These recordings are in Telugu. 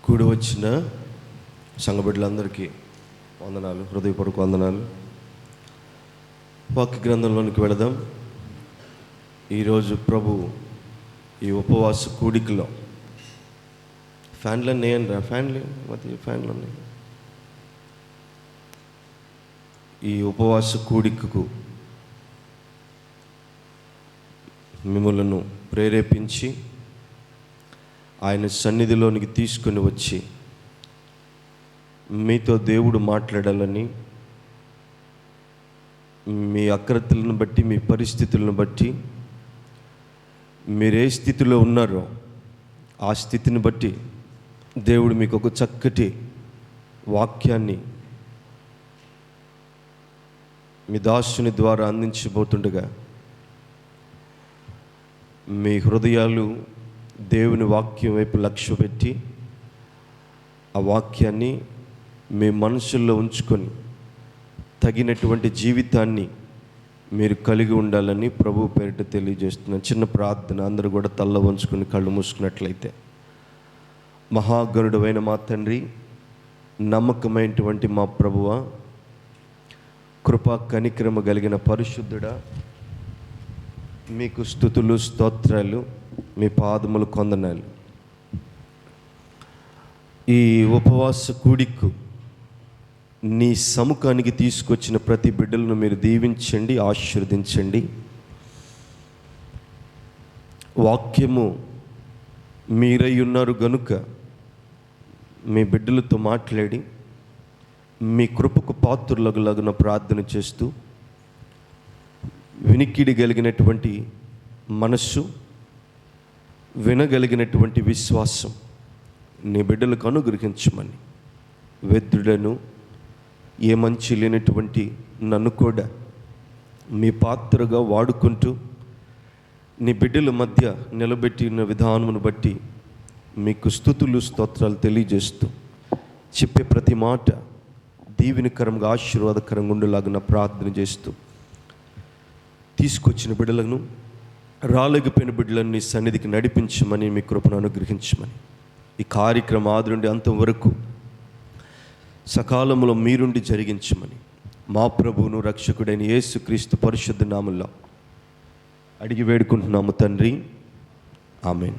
కూడి వచ్చిన సంఘ బిడ్డలందరికీ వందనాలు, హృదయపూర్వక వందనాలు. వాక్య గ్రంథంలోనికి వెళదాం. ఈరోజు ప్రభు ఈ ఉపవాస కూడికలో ఫ్యాన్లు ఉన్నాయండి, ఫ్యాన్లు ఉన్నాయి. ఈ ఉపవాస కూడికకు మిమ్మలను ప్రేరేపించి ఆయన సన్నిధిలోనికి తీసుకొని వచ్చి మీతో దేవుడు మాట్లాడాలని, మీ అక్రతలను బట్టి, మీ పరిస్థితులను బట్టి, మీరు ఏ స్థితిలో ఉన్నారో ఆ స్థితిని బట్టి దేవుడు మీకు ఒక చక్కటి వాక్యాన్ని మీ దాసుని ద్వారా అందించబోతుండగా మీ హృదయాలు దేవుని వాక్యం వైపు లక్ష్య పెట్టి ఆ వాక్యాన్ని మీ మనసుల్లో ఉంచుకొని తగినటువంటి జీవితాన్ని మీరు కలిగి ఉండాలని ప్రభు పేరిట తెలియజేస్తున్నాను. చిన్న ప్రార్థన, అందరూ కూడా తల్ల వంచుకొని కళ్ళు మూసుకున్నట్లయితే. మహాగరుడైన మా తండ్రి, నమ్మకమైనటువంటి మా ప్రభువా, కృపా కనికరమ కలిగిన పరిశుద్ధుడా, మీకు స్తుతులు స్తోత్రాలు, మీ పాదములు కొందనాలు. ఈ ఉపవాస కూడికు నీ సముఖానికి తీసుకొచ్చిన ప్రతి బిడ్డలను మీరు దీవించండి, ఆశీర్వదించండి. వాక్యము మీరై ఉన్నారు గనుక మీ బిడ్డలతో మాట్లాడి మీ కృపకు పాత్రులగులగున ప్రార్థన చేస్తూ వినికిడి కలిగినటువంటి మనస్సు, వినగలిగినటువంటి విశ్వాసం నీ బిడ్డలకు అనుగ్రహించమని, వ్యర్థుడను ఏ మంచి లేనటువంటి నన్ను కూడా మీ పాత్రగా వాడుకుంటూ నీ బిడ్డల మధ్య నిలబెట్టిన విధానమును బట్టి మీకు స్తుతులు స్తోత్రాలు తెలియజేస్తూ చెప్పే ప్రతి మాట దీవెనకరంగా ఆశీర్వాదకరంగా ఉండేలాగా ప్రార్థన చేస్తూ తీసుకొచ్చిన బిడ్డలను, రాలేకపోయిన బిడ్డలను నీ సన్నిధికి నడిపించమని, మీ కృపను అనుగ్రహించమని, ఈ కార్యక్రమం ఆది నుండి అంతం వరకు సకాలంలో మీరుండి జరిగించమని మా ప్రభువును రక్షకుడైన యేసుక్రీస్తు పరిశుద్ధ నామములో అడిగి వేడుకుంటున్నాము తండ్రి, ఆమేన్.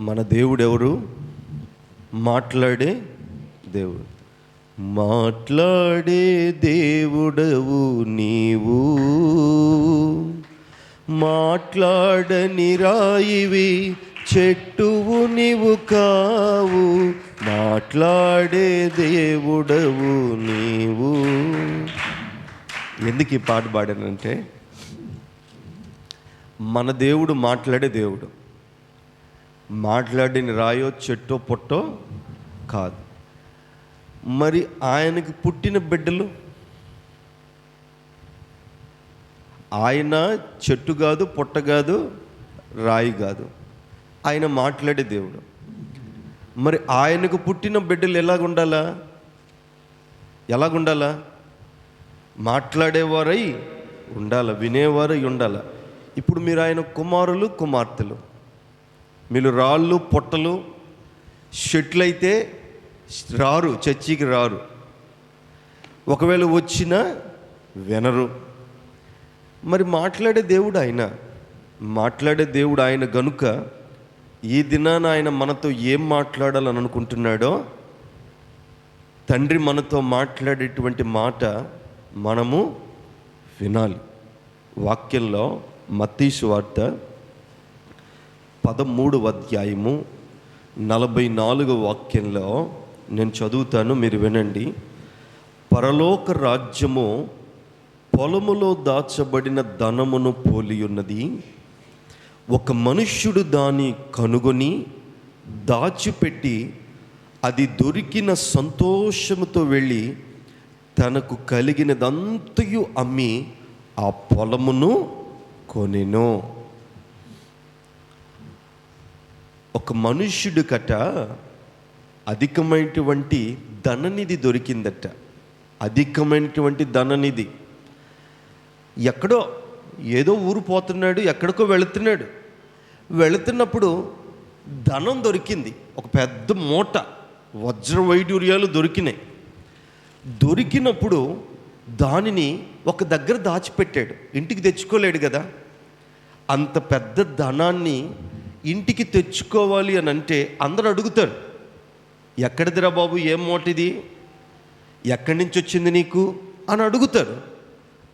మన దేవుడు ఎవరు? మాట్లాడే దేవుడు. మాట్లాడే దేవుడవు నీవు, మాట్లాడని రాయివి చెట్టువు నీవు కావు, మాట్లాడే దేవుడవు నీవు. ఎందుకు ఈ పాట పాడానంటే, మన దేవుడు మాట్లాడే దేవుడు. మాట్లాడిన రాయో చెట్టో పొట్టో కాదు. మరి ఆయనకి పుట్టిన బిడ్డలు, ఆయన చెట్టు కాదు, పొట్ట కాదు, రాయి కాదు, ఆయన మాట్లాడే దేవుడు. మరి ఆయనకు పుట్టిన బిడ్డలు ఎలాగుండాలా? మాట్లాడేవారై ఉండాలి, వినేవారై ఉండాలి. ఇప్పుడు మీరు ఆయన కుమారులు, కుమార్తెలు. మీరు రాళ్ళు పొట్టలు షెట్లయితే రారు, చర్చికి రారు. ఒకవేళ వచ్చినా వినరు. మరి మాట్లాడే దేవుడు ఆయన గనుక ఈ దినాన ఆయన మనతో ఏం మాట్లాడాలని అనుకుంటున్నాడో, తండ్రి మనతో మాట్లాడేటువంటి మాట మనము వినాలి. వాక్యంలో మత్తయి సువార్త 13వ అధ్యాయము 44వ వాక్యంలో నేను చదువుతాను, మీరు వినండి. పరలోక రాజ్యము పొలములో దాచబడిన ధనమును పోలియున్నది. ఒక మనుష్యుడు దాన్ని కనుగొని దాచిపెట్టి అది దొరికిన సంతోషముతో వెళ్ళి తనకు కలిగినదంతయు అమ్మి ఆ పొలమును కొనెను. ఒక మనుష్యుడు అధికమైనటువంటి ధననిధి దొరికిందట. అధికమైనటువంటి ధననిధి. ఎక్కడో ఏదో ఊరు పోతున్నాడు, ఎక్కడికో వెళుతున్నాడు. వెళుతున్నప్పుడు ధనం దొరికింది, ఒక పెద్ద మూట వజ్ర వైడూర్యాలు దొరికినాయి. దొరికినప్పుడు దానిని ఒక దగ్గర దాచిపెట్టాడు, ఇంటికి తెచ్చుకోలేడు కదా. అంత పెద్ద ధనాన్ని ఇంటికి తెచ్చుకోవాలి అని అంటే అందరూ అడుగుతారు, ఎక్కడిదిరా బాబు, ఏం మూట ఇది, ఎక్కడి నుంచి వచ్చింది నీకు అని అడుగుతారు.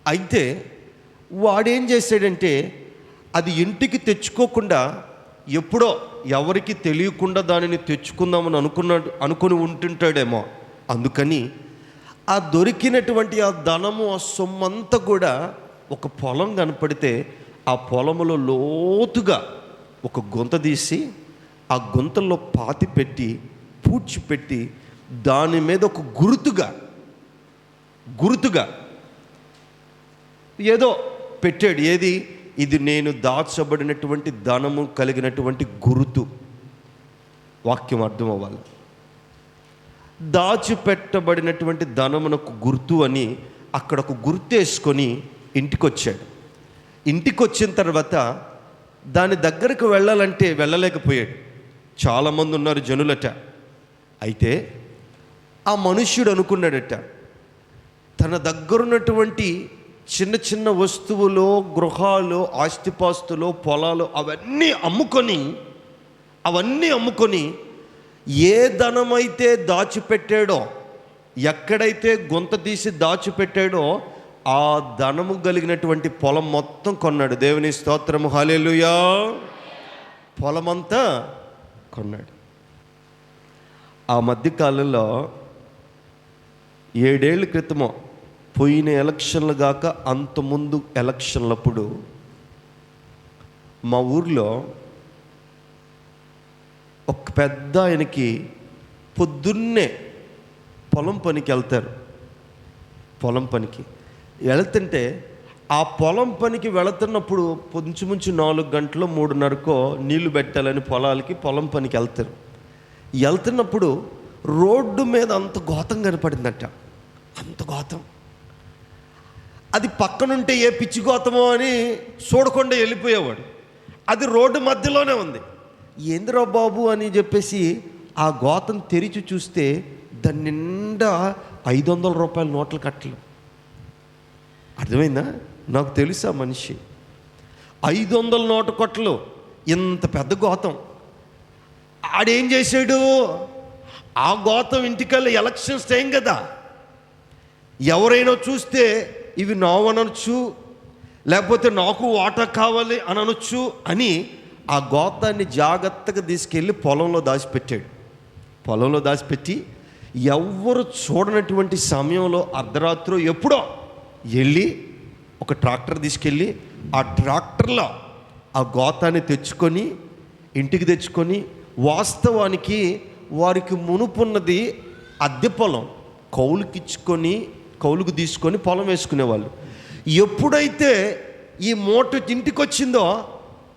అయితే వాడేం చేశాడంటే అది ఇంటికి తెచ్చుకోకుండా ఎప్పుడో ఎవరికి తెలియకుండా దానిని తెచ్చుకుందామని అనుకుని ఉంటుంటాడేమో. అందుకని ఆ దొరికినటువంటి ఆ ధనము, ఆ సొమ్మంతా కూడా ఒక పొలం కనపడితే ఆ పొలములో లోతుగా ఒక గుంత తీసి ఆ గుంతల్లో పాతి పెట్టి పూడ్చిపెట్టి దాని మీద ఒక గురుతుగా ఏదో పెట్టాడు. ఏది? ఇది నేను దాచబడినటువంటి ధనము కలిగినటువంటి గురుతు. వాక్యం అర్థం అవ్వాలి. దాచిపెట్టబడినటువంటి ధనమునకు గుర్తు అని అక్కడ ఒక గుర్తు వేసుకొని ఇంటికి వచ్చాడు. ఇంటికి వచ్చిన తర్వాత దాని దగ్గరకు వెళ్ళాలంటే వెళ్ళలేకపోయాడు. చాలామంది ఉన్నారు జనులట. అయితే ఆ మనుష్యుడు అనుకున్నాడట, తన దగ్గరున్నటువంటి చిన్న చిన్న వస్తువులు, గృహాలు, ఆస్తిపాస్తులు, పొలాలు అవన్నీ అమ్ముకొని ఏ ధనమైతే దాచిపెట్టాడో, ఎక్కడైతే గుంత తీసి దాచిపెట్టాడో ఆ ధనము కలిగినటువంటి పొలం మొత్తం కొన్నాడు. దేవుని స్తోత్రము, హల్లెలూయా. పొలమంతా కొన్నాడు. ఆ మధ్యకాలంలో 7 ఏళ్ళ క్రితమో, పోయిన ఎలక్షన్లు కాక అంతకుముందు ఎలక్షన్లప్పుడు మా ఊర్లో ఒక పెద్ద ఆయనకి పొద్దున్నే పొలం పనికి వెళ్తారు. పొలం పనికి వెళ్తుంటే ఆ పొలం పనికి వెళుతున్నప్పుడు పొంచుముంచు 4 గంటలు 3:30కో నీళ్లు పెట్టాలని పొలం పనికి వెళ్తారు. వెళ్తున్నప్పుడు రోడ్డు మీద అంత గోతం కనపడిందట. అంత గోతం. అది పక్కనుంటే ఏ పిచ్చి గోతమో అని చూడకుండా వెళ్ళిపోయేవాడు. అది రోడ్డు మధ్యలోనే ఉంది. ఏందిరా బాబు అని చెప్పేసి ఆ గోతం తెరిచి చూస్తే దాని నిండా 500 రూపాయల నోట్ల కట్టలు. అర్థమైందా? నాకు తెలుసా మనిషి. 500 నోట కట్టలు, ఇంత పెద్ద గోతం. ఆడేం చేశాడు? ఆ గోతం ఇంటికల్లా ఎలక్షన్స్ టైం కదా, ఎవరైనా చూస్తే ఇవి నావనొచ్చు, లేకపోతే నాకు వాటా కావాలి అని అనొచ్చు అని ఆ గోతాన్ని జాగ్రత్తగా తీసుకెళ్ళి పొలంలో దాచిపెట్టాడు. పొలంలో దాచిపెట్టి ఎవ్వరు చూడనటువంటి సమయంలో అర్ధరాత్రి ఎప్పుడో వెళ్ళి ఒక ట్రాక్టర్ తీసుకెళ్ళి ఆ ట్రాక్టర్లో ఆ గోతాన్ని తెచ్చుకొని ఇంటికి తెచ్చుకొని, వాస్తవానికి వారికి మునుపున్నది అద్దె పొలం, కౌలుకు తీసుకొని పొలం వేసుకునేవాళ్ళు. ఎప్పుడైతే ఈ మూట ఇంటికి వచ్చిందో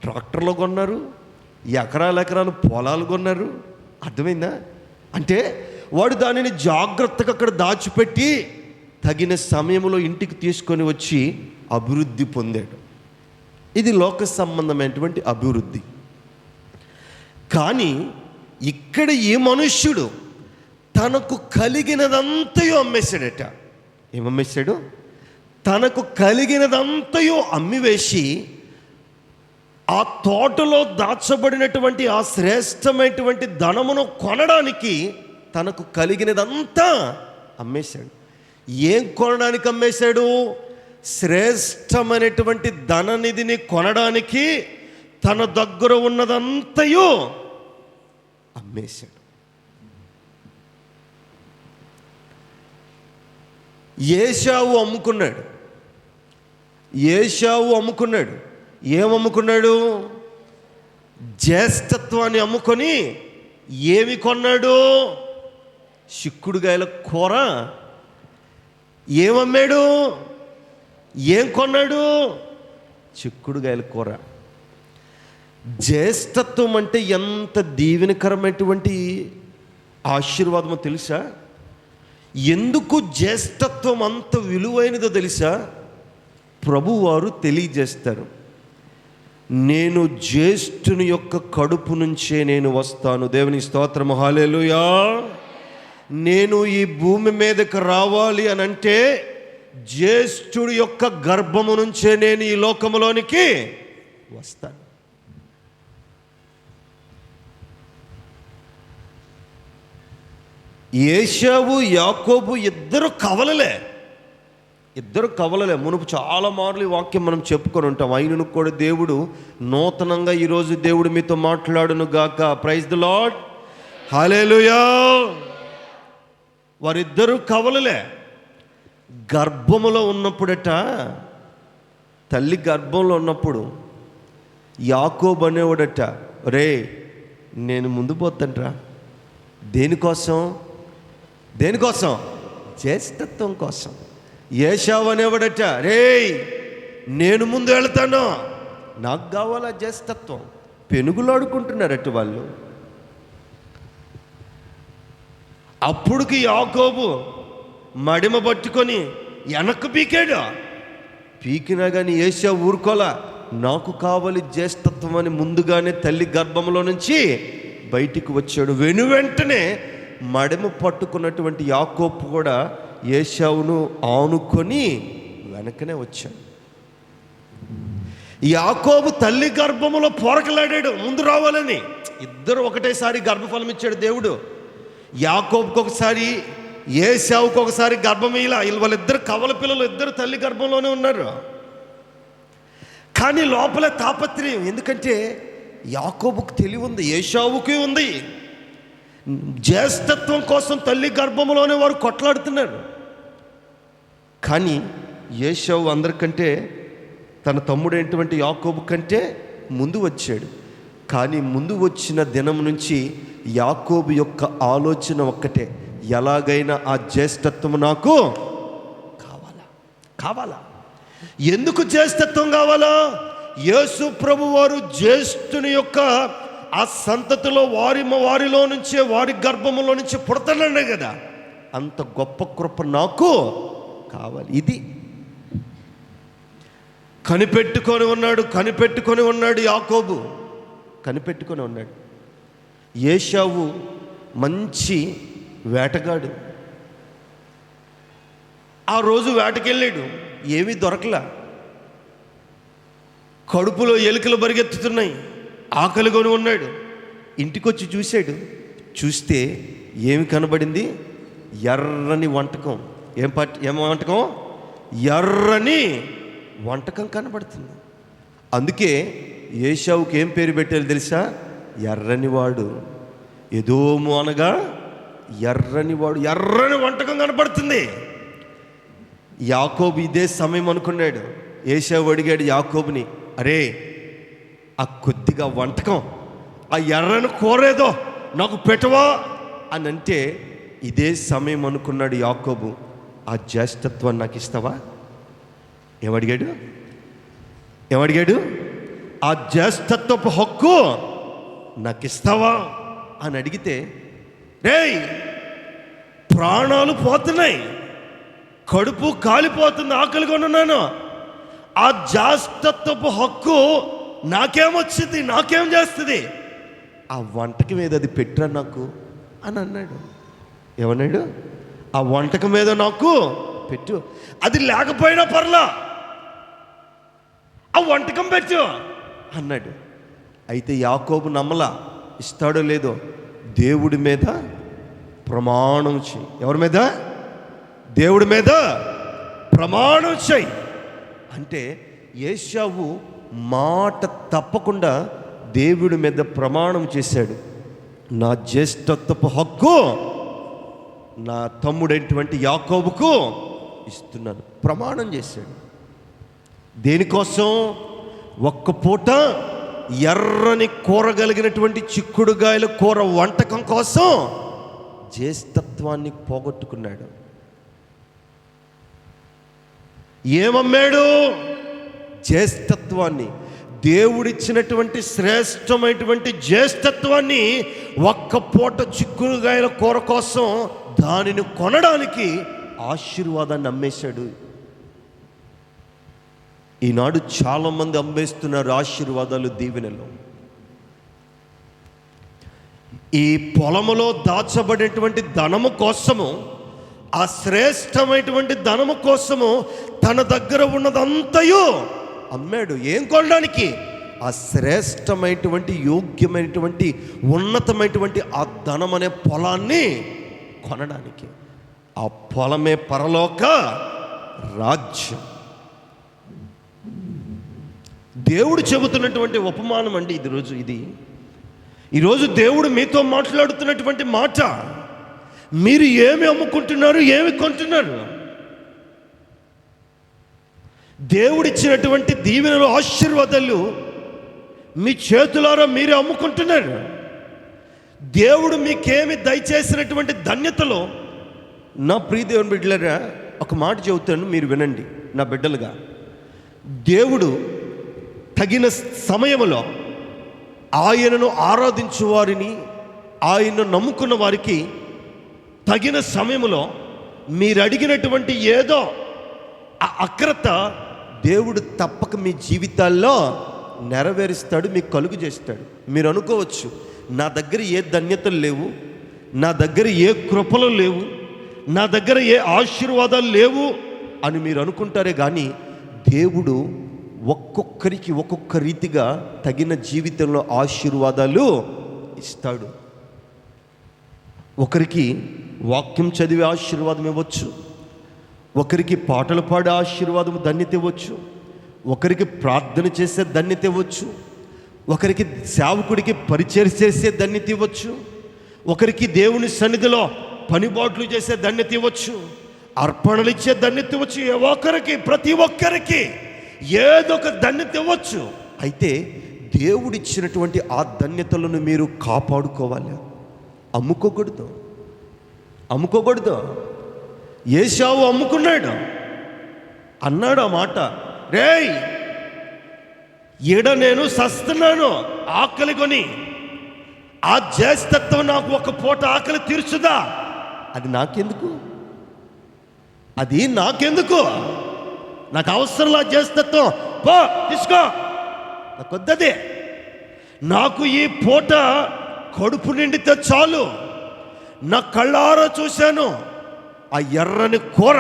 ట్రాక్టర్లో కొన్నారు, ఎకరాలు పొలాలు కొన్నారు. అర్థమైందా? అంటే వాడు దానిని జాగ్రత్తగా అక్కడ దాచిపెట్టి తగిన సమయంలో ఇంటికి తీసుకొని వచ్చి అభివృద్ధి పొందాడు. ఇది లోక సంబంధమైనటువంటి అభివృద్ధి. కానీ ఇక్కడ ఈ మనుష్యుడు తనకు కలిగినదంతయో అమ్మేశాడట. ఏమమ్మేశాడు? తనకు కలిగినదంతయో అమ్మివేసి ఆ తోటలో దాచబడినటువంటి ఆ శ్రేష్టమైనటువంటి ధనమును కొనడానికి తనకు కలిగినదంతా అమ్మేశాడు. ఏం కొనడానికి అమ్మేశాడు? శ్రేష్టమైనటువంటి ధననిధిని కొనడానికి తన దగ్గర ఉన్నదంతయో అమ్మేశాడు. ఏశావు అమ్ముకున్నాడు. ఏమమ్ముకున్నాడు? జ్యేష్ఠత్వాన్ని అమ్ముకొని ఏమి కొన్నాడు? చిక్కుడుగాయల కూర. ఏమమ్మాడు? ఏం కొన్నాడు? చిక్కుడుగాయల కూర. జ్యేష్ఠత్వం అంటే ఎంత దీవెనకరమైనటువంటి ఆశీర్వాదమో తెలుసా? ఎందుకు జ్యేష్ఠత్వం అంత విలువైనదో తెలుసా? ప్రభువారు తెలియజేస్తారు. నేను జ్యేష్ఠుని యొక్క కడుపు నుంచే నేను వస్తాను. దేవుని స్తోత్రం, హల్లెలూయా. నేను ఈ భూమి మీదకి రావాలి అని అంటే జ్యేష్ఠుడి యొక్క గర్భము నుంచే నేను ఈ లోకములోనికి వస్తాను. ఏశావు యాకోబు ఇద్దరు కవలలే. మునుపు చాలా మార్లు ఈ వాక్యం మనం చెప్పుకొని ఉంటాం. అయినను కూడా దేవుడు నూతనంగా ఈరోజు దేవుడు మీతో మాట్లాడును గాక. ప్రైజ్ ది లార్డ్, హల్లెలూయా. వారిద్దరూ కవలలే. గర్భములో ఉన్నప్పుడట, తల్లి గర్భంలో ఉన్నప్పుడు యాకోబు అనేవాడట, రే నేను ముందు పోతాంట్రా. దేనికోసం? జ్యేష్ఠత్వం కోసం. ఏశావు అనేవాడట, రే నేను ముందు వెళ్తాను, నాకు కావాలా జ్యేష్ఠత్వం. పెనుగులాడుకుంటున్నారట వాళ్ళు. అప్పుడుకి యాకోబు మడిమ పట్టుకొని వెనక్కు పీకినా కానీ ఏశావు ఊరుకోలా. నాకు కావాలి జ్యేష్ఠత్వం అని ముందుగానే తల్లి గర్భంలో నుంచి బయటికి వచ్చాడు. వెంటనే మడిమ పట్టుకున్నటువంటి యాకోబు కూడా ఏశావును ఆనుకొని వెనకనే వచ్చాడు. యాకోబు తల్లి గర్భములో పోరకలాడాడు ముందు రావాలని. ఇద్దరు ఒకటేసారి గర్భఫలం ఇచ్చాడు దేవుడు. యాకోబుకి ఒకసారి, ఏశావుకి ఒకసారి గర్భం ఇలా. వాళ్ళిద్దరు కవల పిల్లలు, ఇద్దరు తల్లి గర్భంలోనే ఉన్నారు. కానీ లోపల తాపత్రయం. ఎందుకంటే యాకోబుకు తెలివి ఉంది, ఏశావుకి ఉంది. జ్యేష్ఠత్వం కోసం తల్లి గర్భంలోనే వారు కొట్లాడుతున్నారు. కానీ ఏశావు అందరికంటే, తన తమ్ముడైనటువంటి యాకోబు కంటే ముందు వచ్చాడు. కానీ ముందు వచ్చిన దినం నుంచి యాకోబు యొక్క ఆలోచన ఒక్కటే, ఎలాగైనా ఆ జ్యేష్ఠత్వం నాకు కావాలా. ఎందుకు జ్యేష్ఠత్వం కావాలా? యేసు ప్రభు వారు జ్యేష్ఠుని యొక్క ఆ సంతతిలో వారిలో నుంచే, వారి గర్భములో నుంచి పుడతానన్నా కదా. అంత గొప్ప కృప నాకు కావాలి. ఇది కనిపెట్టుకొని ఉన్నాడు యాకోబు, కనిపెట్టుకొని ఉన్నాడు. ఏశావు మంచి వేటగాడు. ఆ రోజు వేటకెళ్ళాడు, ఏమీ దొరకలా. కడుపులో ఎలుకలు పరిగెత్తుతున్నాయి, ఆకలికొని ఉన్నాడు. ఇంటికొచ్చి చూస్తే ఏమి కనబడింది? ఎర్రని వంటకం. ఏం వంటకం? ఎర్రని వంటకం కనబడుతుంది. అందుకే ఏశావుకి ఏం పేరు పెట్టారు తెలుసా? ఎర్రనివాడు. ఎదోము అనగా ఎర్రనివాడు. ఎర్రని వంటకం కనబడుతుంది. యాకోబు ఇదే సమయం అనుకున్నాడు. ఏశావు అడిగాడు యాకోబుని, అరే ఆ కొద్దిగా వంటకం, ఆ ఎర్రని కూరేదో నాకు పెట్టవా అని అంటే, ఇదే సమయం అనుకున్నాడు యాకోబు, ఆ జ్యేష్ఠత్వాన్ని నాకు ఇస్తావా? ఏమడిగాడు? ఆ జ్యేష్ఠత్వపు హక్కు నాకు ఇస్తావా అని అడిగితే, రేయ్ ప్రాణాలు పోతున్నాయి, కడుపు కాలిపోతుంది, ఆకలిగా ఉన్నాను, ఆ జ్యేష్ఠత్వపు హక్కు నాకేమొచ్చింది, నాకేం చేస్తుంది? ఆ వంటకం మీద అది పెట్టరా నాకు అని అన్నాడు. ఏమన్నాడు? ఆ వంటకం మీద నాకు పెట్టు, అది లేకపోయినా పర్లా, ఆ వంటకం పెట్టు అన్నాడు. అయితే యాకోబు నమ్మలా. ఇస్తాడో లేదో, దేవుడి మీద ప్రమాణం చేయి. ఎవరి మీద? దేవుడి మీద ప్రమాణం చేయి అంటే ఏశావు మాట తప్పకుండా దేవుడి మీద ప్రమాణం చేశాడు. నా జ్యేష్ఠత్వపు హక్కు నా తమ్ముడైనటువంటి యాకోబుకు ఇస్తున్నాను ప్రమాణం చేశాడు. దేనికోసం? ఒక్క పూట ఎర్రని కూరగలిగినటువంటి చిక్కుడుగాయల కూర వంటకం కోసం జ్యేష్ఠత్వాన్ని పోగొట్టుకున్నాడు. ఏమమ్మాడు? జ్యేష్ఠత్వాన్ని, దేవుడిచ్చినటువంటి శ్రేష్టమైనటువంటి జ్యేష్ఠత్వాన్ని ఒక్క పూట చిక్కుడుగాయల కూర కోసం దానిని కొనడానికి ఆశీర్వాదాన్ని అమ్మేశాడు. ఈనాడు చాలామంది అమ్మేస్తున్నారు ఆశీర్వాదాలు, దీవెనలు. ఈ పొలములో దాచబడేటువంటి ధనము కోసము, ఆ శ్రేష్టమైనటువంటి ధనము కోసము తన దగ్గర ఉన్నదంతయు అమ్మాడు. ఏం కొనడానికి? ఆ శ్రేష్టమైనటువంటి, యోగ్యమైనటువంటి, ఉన్నతమైనటువంటి ఆ ధనం అనే పొలాన్ని కొనడానికి. ఆ పొలమే పరలోక రాజ్యం. దేవుడు చెబుతున్నటువంటి ఉపమానం అండి ఈరోజు దేవుడు మీతో మాట్లాడుతున్నటువంటి మాట. మీరు ఏమి అమ్ముకుంటున్నారు, ఏమి కొంటున్నారు? దేవుడిచ్చినటువంటి దీవెనలు, ఆశీర్వాదాలు మీ చేతులారా మీరే అమ్ముకుంటున్నారు. దేవుడు మీకేమి దయచేసినటువంటి ధన్యతలో, నా ప్రియ దేవుని బిడ్డలారా, ఒక మాట చెబుతాను, మీరు వినండి నా బిడ్డలుగా. దేవుడు తగిన సమయంలో ఆయనను ఆరాధించు వారిని, ఆయనను నమ్ముకున్న వారికి తగిన సమయంలో మీరు అడిగినటువంటి ఏదో ఆ అక్రత దేవుడు తప్పక మీ జీవితాల్లో నెరవేరుస్తాడు, మీకు కలుగు చేస్తాడు. మీరు అనుకోవచ్చు, నా దగ్గర ఏ ధన్యతలు లేవు, నా దగ్గర ఏ కృపలు లేవు, నా దగ్గర ఏ ఆశీర్వాదాలు లేవు అని మీరు అనుకుంటారే కానీ, దేవుడు ఒక్కొక్కరికి ఒక్కొక్క రీతిగా తగిన జీవితంలో ఆశీర్వాదాలు ఇస్తాడు. ఒకరికి వాక్యం చదివే ఆశీర్వాదం ఇవ్వచ్చు, ఒకరికి పాటలు పాడే ఆశీర్వాదం ధన్యత ఇవ్వచ్చు, ఒకరికి ప్రార్థన చేసే ధన్యత ఇవ్వచ్చు, ఒకరికి సేవకుడికి పరిచయం చేసే ధన్యత ఇవ్వచ్చు, ఒకరికి దేవుని సన్నిధిలో పనిబాట్లు చేసే ధన్యత ఇవ్వచ్చు, అర్పణలు ఇచ్చే ధన్యత ఇవ్వచ్చు. ఒకరికి, ప్రతి ఒక్కరికి ఏదో ఒక ధన్యత ఇవ్వచ్చు. అయితే దేవుడిచ్చినటువంటి ఆ ధన్యతలను మీరు కాపాడుకోవాలి, అమ్ముకోకూడదు. ఏశావు అమ్ముకున్నాడు, అన్నాడు ఆ మాట, రేయ్ ఈడ నేను సస్తున్నాను ఆకలి కొని, ఆ జ్యేష్ఠత్వం నాకు ఒక పూట ఆకలి తీర్చుదా? అది నాకెందుకు, నాకు అవసరం ఆ జ్యేష్ఠత్వం, పో తీసుకో, నాకు వద్దది. నాకు ఈ పూట కడుపు నిండితే చాలు. నా కళ్ళారా చూశాను ఆ ఎర్రని కూర,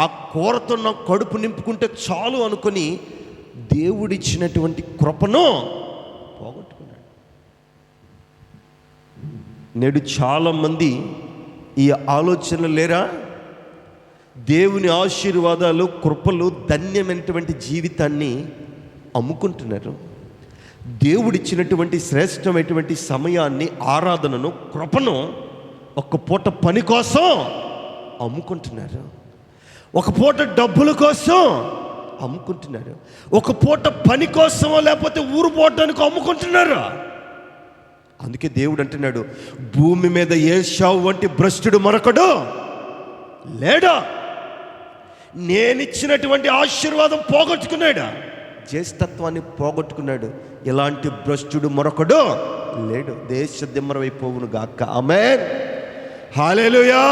ఆ కూరతో నా కడుపు నింపుకుంటే చాలు అనుకొని దేవుడిచ్చినటువంటి కృపను పోగొట్టుకున్నాడు. నేడు చాలామంది ఈ ఆలోచన లేరా? దేవుని ఆశీర్వాదాలు, కృపలు, ధన్యమైనటువంటి జీవితాన్ని అమ్ముకుంటున్నారు. దేవుడిచ్చినటువంటి శ్రేష్టమైనటువంటి సమయాన్ని, ఆరాధనను, కృపను ఒక పూట పని కోసం అమ్ముకుంటున్నారు, ఒక పూట డబ్బుల కోసం అమ్ముకుంటున్నారు, ఒక పూట పని కోసమో లేకపోతే ఊరు పోవడానికి అమ్ముకుంటున్నారు. అందుకే దేవుడు అంటున్నాడు, భూమి మీద ఏశావు వంటి భ్రష్టుడు మరొకడు లేడా? నేనిచ్చినటువంటి ఆశీర్వాదం పోగొట్టుకున్నాడు, జ్యేష్ఠత్వాన్ని పోగొట్టుకున్నాడు. ఇలాంటి భ్రష్టుడు మరొకడు లేడు. దేశ దిమ్మరమైపోవును గాక. ఆమేన్, హల్లెలూయా.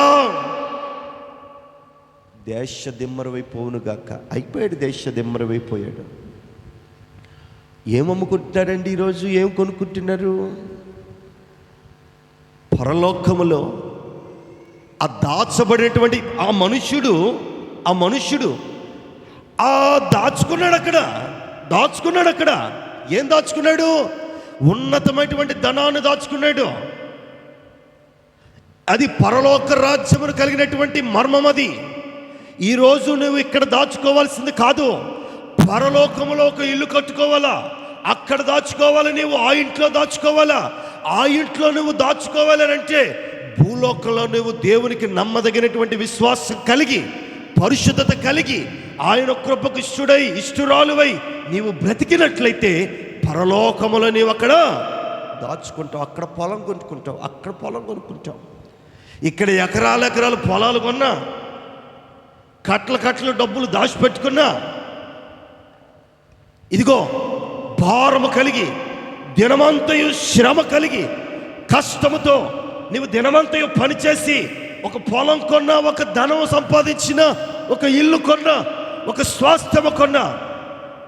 దేశ దిమ్మరమైపోవును గాక. అయిపోయాడు, దేశ దిమ్మరమైపోయాడు. ఏమమ్ముకుంటున్నారండి ఈరోజు? ఏం కొనుక్కుంటున్నారు? పరలోకములో ఆ దాచబడినటువంటి ఆ మనుష్యుడు దాచుకున్నాడు అక్కడ. ఏం దాచుకున్నాడు? ఉన్నతమైనటువంటి ధనాన్ని దాచుకున్నాడు. అది పరలోక రాజ్యమును కలిగినటువంటి మర్మం. అది ఈరోజు నువ్వు ఇక్కడ దాచుకోవాల్సింది కాదు, పరలోకములో ఒక ఇల్లు కట్టుకోవాలా, అక్కడ దాచుకోవాలి. నీవు ఆ ఇంట్లో దాచుకోవాలా. ఆ ఇంట్లో నువ్వు దాచుకోవాలని అంటే భూలోకంలో నువ్వు దేవునికి నమ్మదగినటువంటి విశ్వాసం కలిగి, పరిశుద్ధత కలిగి, ఆయన కృపకు ఇష్టురాలువై నీవు బ్రతికినట్లయితే పరలోకములో నీవు అక్కడ దాచుకుంటావు. అక్కడ పొలం కొనుక్కుంటావు. ఇక్కడ ఎకరాలు పొలాలు కొన్నా, కట్ల డబ్బులు దాచిపెట్టుకున్నా, ఇదిగో భారము కలిగి, దినమంతయు శ్రమ కలిగి, కష్టముతో నీవు దినమంతయు పనిచేసి ఒక పొలం కొన్నా, ఒక ధనం సంపాదించిన, ఒక ఇల్లు కొన్నా, ఒక స్వాస్థ్యము కొన్నా,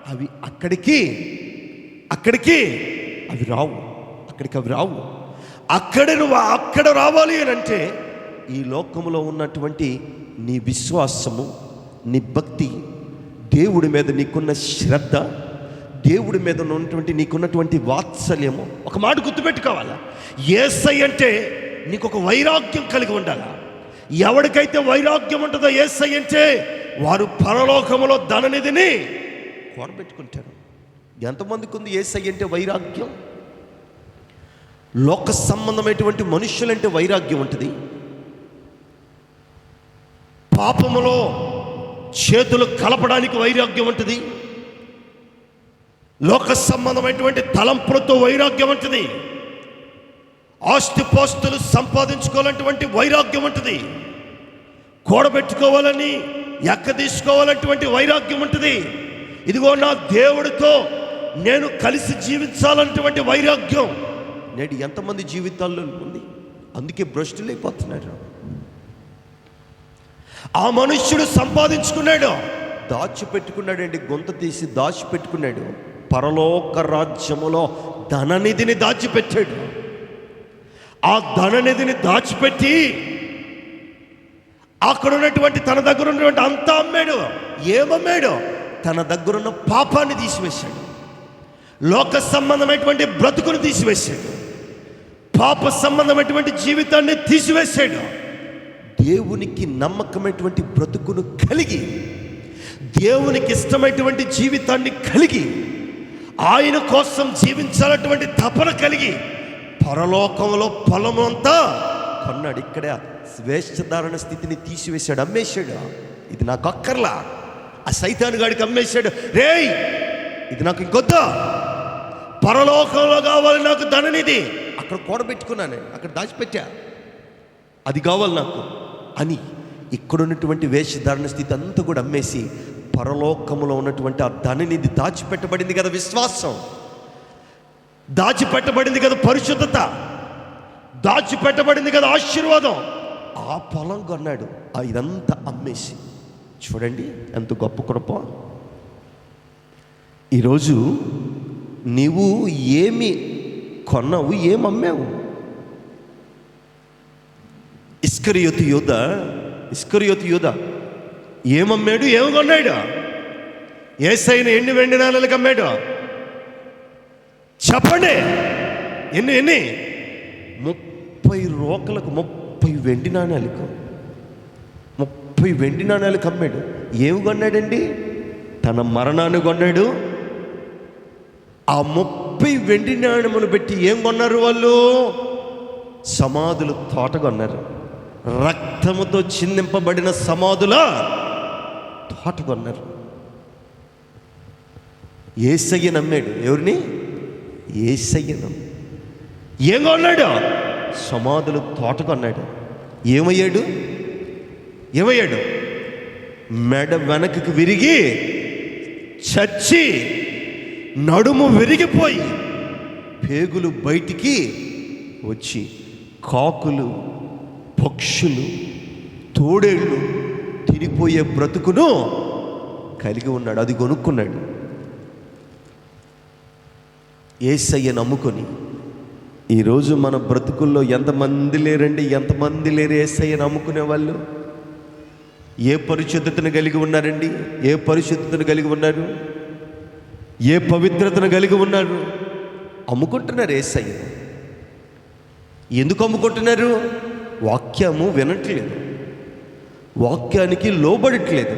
అవి అక్కడికి అవి రావు. అక్కడ రావాలి అని అంటే ఈ లోకంలో ఉన్నటువంటి నీ విశ్వాసము, నీ భక్తి, దేవుడి మీద నీకున్న శ్రద్ధ, దేవుడి మీద ఉన్నటువంటి నీకున్నటువంటి వాత్సల్యము. ఒక మాట గుర్తుపెట్టుకోవాలా, యేసయ్య అంటే నీకు ఒక వైరాగ్యం కలిగి ఉండాలా. ఎవరికైతే వైరాగ్యం ఉంటుందో యేసయ్య అంటే, వారు పరలోకములో ధననిధిని కూడబెట్టుకుంటారు. ఎంతమందికి ఉంది యేసయ్య అంటే వైరాగ్యం? లోక సంబంధమైనటువంటి మనుష్యులంటే వైరాగ్యం ఉంటుంది. పాపములో చేతులు కలపడానికి వైరాగ్యం ఉంటుంది. లోక సంబంధమైనటువంటి తలంపులతో వైరాగ్యం ఉంటుంది. ఆస్తిపాస్తులు సంపాదించుకోవాలంటువంటి వైరాగ్యం ఉంటుంది. కూడబెట్టుకోవాలని, ఎక్క తీసుకోవాలంటువంటి వైరాగ్యం ఉంటుంది. ఇదిగో నా దేవుడితో నేను కలిసి జీవించాలన్నటువంటి వైరాగ్యం నేడు ఎంతమంది జీవితాల్లో ఉంది. అందుకే భ్రష్టులైపోతున్నారు. ఆ మనుష్యుడు సంపాదించుకున్నాడు, దాచిపెట్టుకున్నాడండి, గొంత తీసి దాచిపెట్టుకున్నాడు. పరలోక రాజ్యములో ధననిధిని దాచిపెట్టాడు. ఆ ధననిధిని దాచిపెట్టి అక్కడ ఉన్నటువంటి తన దగ్గర ఉన్నటువంటి అంతా అమ్మాడు. ఏమమ్మాడు? తన దగ్గరున్న పాపాన్ని తీసివేశాడు. లోక సంబంధమైనటువంటి బ్రతుకును తీసివేశాడు. పాప సంబంధమైనటువంటి జీవితాన్ని తీసివేశాడు. దేవునికి నమ్మకమైనటువంటి బ్రతుకును కలిగి, దేవునికి ఇష్టమైనటువంటి జీవితాన్ని కలిగి, ఆయన కోసం జీవించాలటువంటి తపన కలిగి పరలోకంలో పొలమంతా కొన్నాడు. ఇక్కడ వేషధారణ స్థితిని తీసివేశాడు, అమ్మేశాడు. ఇది నాకు అక్కర్లా. ఆ సైతాను గాడికి అమ్మేశాడు. రేయ్, ఇది నాకు ఇంకొద్దా, పరలోకంలో కావాలి నాకు ధననిధి, అక్కడ కూడబెట్టుకున్నాను, అక్కడ దాచిపెట్టా, అది కావాలి నాకు అని ఇక్కడ ఉన్నటువంటి వేషధారణ స్థితి అంతా కూడా అమ్మేసి పరలోకములో ఉన్నటువంటి ఆ ధననిధి దాచిపెట్టబడింది కదా విశ్వాసం, దాచిపెట్టబడింది కదా పరిశుద్ధత, దాచిపెట్టబడింది కదా ఆశీర్వాదం, ఆ పొలం కొన్నాడు. ఇదంతా అమ్మేసి. చూడండి ఎంత గొప్ప కృప. ఈరోజు నీవు ఏమి కొన్నావు, ఏమమ్మావు? ఇస్కరియోతు యోధ ఏమమ్మాడు, ఏమి కొన్నాడు? యేసయ్యను ఎన్ని వెండి నాణాలకు అమ్మాడు? చెప్పండి. ఎన్ని 30 రోకలకు 30 వెండి నాణాలకు 30 వెండి నాణాలకు అమ్మాడు. ఏమి కొన్నాడండి? తన మరణాన్ని కొన్నాడు. ఆ 30 వెండి నాణములు పెట్టి ఏం కొన్నారు వాళ్ళు? సమాధులు తోట కొన్నారు. రక్తముతో చిందింపబడిన సమాధుల తోట కొన్నారు. యేసయ్య నమ్మాడు. ఎవరిని? యేసయ్యను. ఏం కొన్నాడు? సమాధులు తోట కొన్నాడు. ఏమయ్యాడు? మెడ వెనకకి విరిగి చచ్చి నడుము విరిగిపోయి పేగులు బయటికి వచ్చి కాకులు, పక్షులు, తోడేళ్ళు తిరిగిపోయే బ్రతుకును కలిగి ఉన్నాడు. అది కొనుక్కున్నాడు. యేసయ్య నమ్ముకొని ఈరోజు మన బ్రతుకుల్లో ఎంతమంది లేరండి, ఎంతమంది లేరు యేసయ్య నమ్ముకునే వాళ్ళు? ఏ పరిశుద్ధతను కలిగి ఉన్నారండి? ఏ పరిశుద్ధతను కలిగి ఉన్నారు? ఏ పవిత్రతను కలిగి ఉన్నారు? అమ్ముకుంటున్నారు యేసయ్య. ఎందుకు అమ్ముకుంటున్నారు? వాక్యము వినట్లేదు, వాక్యానికి లోబడట్లేదు,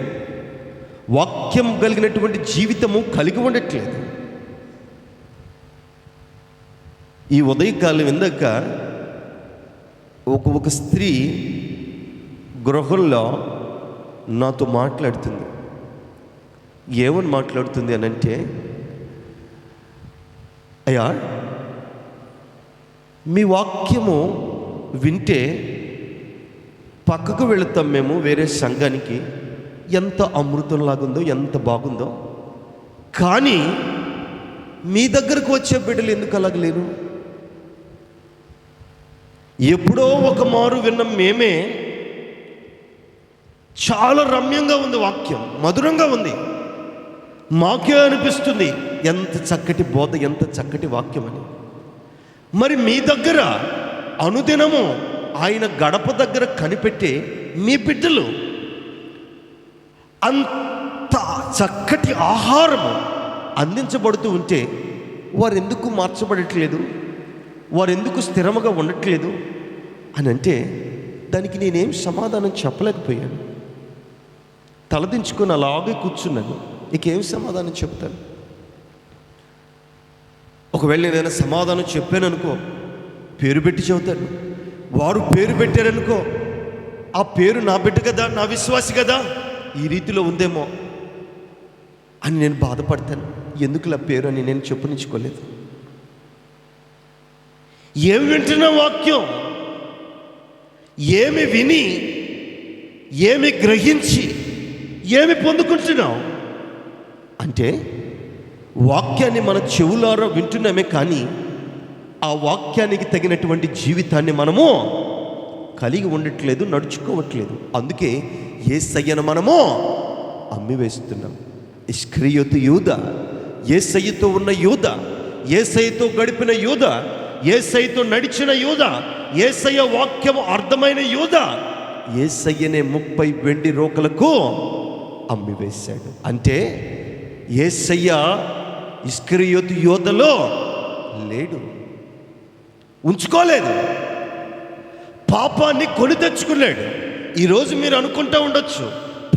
వాక్యం కలిగినటువంటి జీవితము కలిగి ఉండట్లేదు. ఈ ఉదయకాలం ఇందాక ఒక స్త్రీ గృహంలో నాతో మాట్లాడుతుంది. ఏమని మాట్లాడుతుంది అని అంటే, అయ్యా మీ వాక్యము వింటే పక్కకు వెళుతాం మేము వేరే సంఘానికి, ఎంత అమృతంలాగుందో, ఎంత బాగుందో, కానీ మీ దగ్గరకు వచ్చే బిడ్డలు ఎందుకు అలాగలేరు? ఎప్పుడో ఒక మారు విన్నాం మేమే, చాలా రమ్యంగా ఉంది, వాక్యం మధురంగా ఉంది, మాకే అనిపిస్తుంది ఎంత చక్కటి బోధ, ఎంత చక్కటి వాక్యమని. మరి మీ దగ్గర అనుదినము ఆయన గడప దగ్గర కనిపెట్టే మీ బిడ్డలు అంత చక్కటి ఆహారము అందించబడుతూ ఉంటే వారు ఎందుకు మార్చబడట్లేదు, వారు ఎందుకు స్థిరముగా ఉండట్లేదు అని అంటే దానికి నేనేం సమాధానం చెప్పలేకపోయాను. తలదించుకొని అలాగే కూర్చున్నాను. నీకేం సమాధానం చెప్తాను? ఒకవేళ నేనైనా సమాధానం చెప్పాను అనుకో, పేరు పెట్టి చెబుతాను. వారు పేరు పెట్టారనుకో, ఆ పేరు నా బిడ్డ కదా, నా విశ్వాసి కదా, ఈ రీతిలో ఉందేమో అని నేను బాధపడతాను. ఎందుకులా పేరు అని నేను చెప్పనిచ్చుకోలేదు. ఏమి వింటున్న వాక్యం, ఏమి విని, ఏమి గ్రహించి, ఏమి పొందుకుంటున్నావు అంటే వాక్యాన్ని మన చెవులారా వింటున్నామే, కానీ ఆ వాక్యానికి తగినటువంటి జీవితాన్ని మనము కలిగి ఉండట్లేదు, నడుచుకోవట్లేదు. అందుకే యేసయ్యను మనము అమ్మివేస్తున్నాం. ఇస్కరియోతు యూదా, యేసయ్యతో ఉన్న యూదా, యేసయ్యతో గడిపిన యూదా, యేసయ్యతో నడిచిన యూదా, యేసయ్య వాక్యము అర్థమైన యూదా యేసయ్యనే 30 వెండి రోకలకు అమ్మివేశాడు. అంటే యేసయ్య ఇస్కరియోతు యూదాలో లేడు, ఉంచుకోలేదు. పాపాన్ని కొని తెచ్చుకున్నాడు. ఈరోజు మీరు అనుకుంటూ ఉండొచ్చు,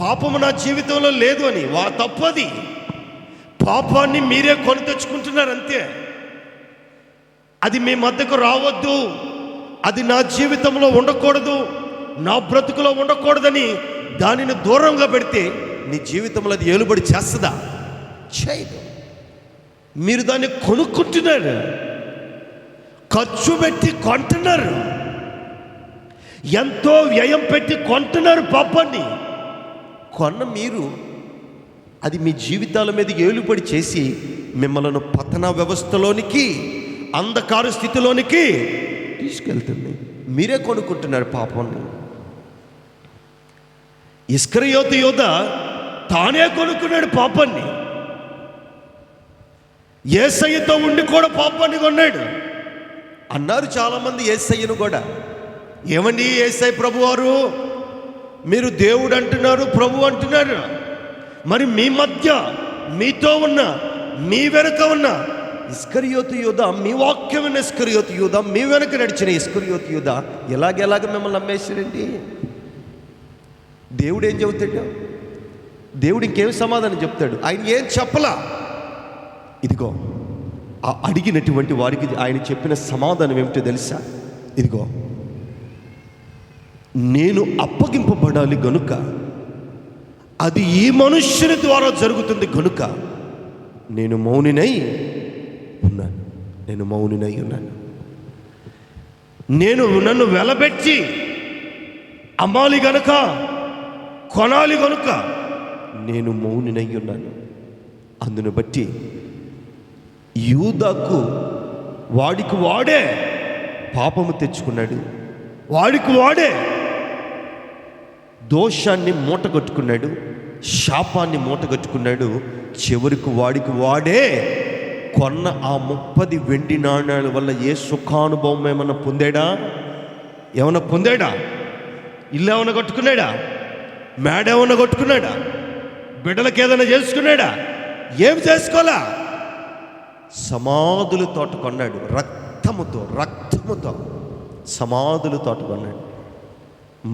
పాపము నా జీవితంలో లేదు అని. తప్పది. పాపాన్ని మీరే కొని తెచ్చుకుంటున్నారు అంతే. అది మీ మధ్యకు రావద్దు, అది నా జీవితంలో ఉండకూడదు, నా బ్రతుకులో ఉండకూడదని దానిని దూరంగా పెడితే నీ జీవితంలో అది ఏలుబడి చేస్తుందా? చేయదు. మీరు దాన్ని కొనుక్కుంటున్నారు, ఖర్చు పెట్టి కొంటున్నారు, ఎంతో వ్యయం పెట్టి కొంటున్నారు పాపాన్ని. కొన్న మీరు అది మీ జీవితాల మీద ఏలుబడి చేసి మిమ్మల్ని పతన వ్యవస్థలోనికి, అంధకార స్థితిలోనికి తీసుకెళ్తుంది. మీరే కొనుక్కుంటున్నారు పాపాన్ని. ఇస్కరియోతు యూదా తానే కొనుక్కున్నాడు పాపాన్ని. యేసయ్యతో ఉండి కూడా పాపాన్ని కొన్నాడు అన్నారు చాలామంది. యేసయ్యను కూడా, ఏమండి యేసయ్య ప్రభువారు, మీరు దేవుడు అంటున్నారు, ప్రభు అంటున్నారు, మరి మీ మధ్య మీతో ఉన్న, మీ వెనుక ఉన్న ఇస్కరియోతు యూదా, మీ వాక్యం ఉన్న ఇస్కరియోతు యూదా, మీ వెనుక నడిచిన ఇస్కరియోతు యూదా ఎలాగెలాగ మిమ్మల్ని నమ్మేశారండి? దేవుడు ఏం చెబుతాడు? దేవుడు ఇంకేం సమాధానం చెప్తాడు? ఆయన ఏం చెప్పలా. ఇదిగో ఆ అడిగినటువంటి వారికి ఆయన చెప్పిన సమాధానం ఏమిటో తెలుసా? ఇదిగో, నేను అప్పగింపబడాలి గనుక, అది ఈ మనుష్యుని ద్వారా జరుగుతుంది గనుక నేను మౌనినై ఉన్నాను. నేను మౌనినై ఉన్నాను. నేను నన్ను వెలబెట్టి అమ్మాలి గనుక, కొనాలి గనుక నేను మౌనినై ఉన్నాను. అందును బట్టి యూదాకు వాడికి వాడే పాపము తెచ్చుకున్నాడు, వాడికి వాడే దోషాన్ని మూటగట్టుకున్నాడు, శాపాన్ని మూటగట్టుకున్నాడు. చివరికి వాడికి వాడే కొన్న ఆ 30 వెండి నాణ్యాల వల్ల ఏ సుఖానుభవం ఏమన్నా పొందాడా? ఏమన్నా పొందాడా? ఇల్లు ఏమన్నా కట్టుకున్నాడా? మేడ ఏమన్నా కొట్టుకున్నాడా? బిడ్డలకు ఏదైనా చేసుకున్నాడా? ఏం చేసుకోలా. సమాధుల తోట కొన్నాడు, రక్తముతో సమాధుల తోట కొన్నాడు.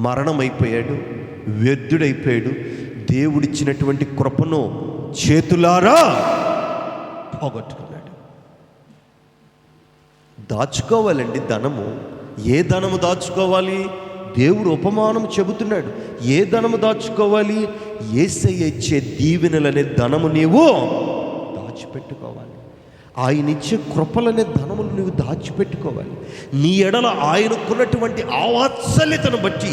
మరణమైపోయాడు, వ్యర్థుడైపోయాడు. దేవుడిచ్చినటువంటి కృపను చేతులారా పోగొట్టుకున్నాడు. దాచుకోవాలండి ధనము. ఏ ధనము దాచుకోవాలి? దేవుడు ఉపమానం చెబుతున్నాడు. ఏ ధనము దాచుకోవాలి? యేసయ్య ఇచ్చే దీవెనలనే ధనము నీవు దాచిపెట్టుకోవాలి. ఆయన ఇచ్చే కృపలనే ధనములు నువ్వు దాచిపెట్టుకోవాలి. నీ ఎడల ఆయనకున్నటువంటి ఆ వాత్సల్యతను బట్టి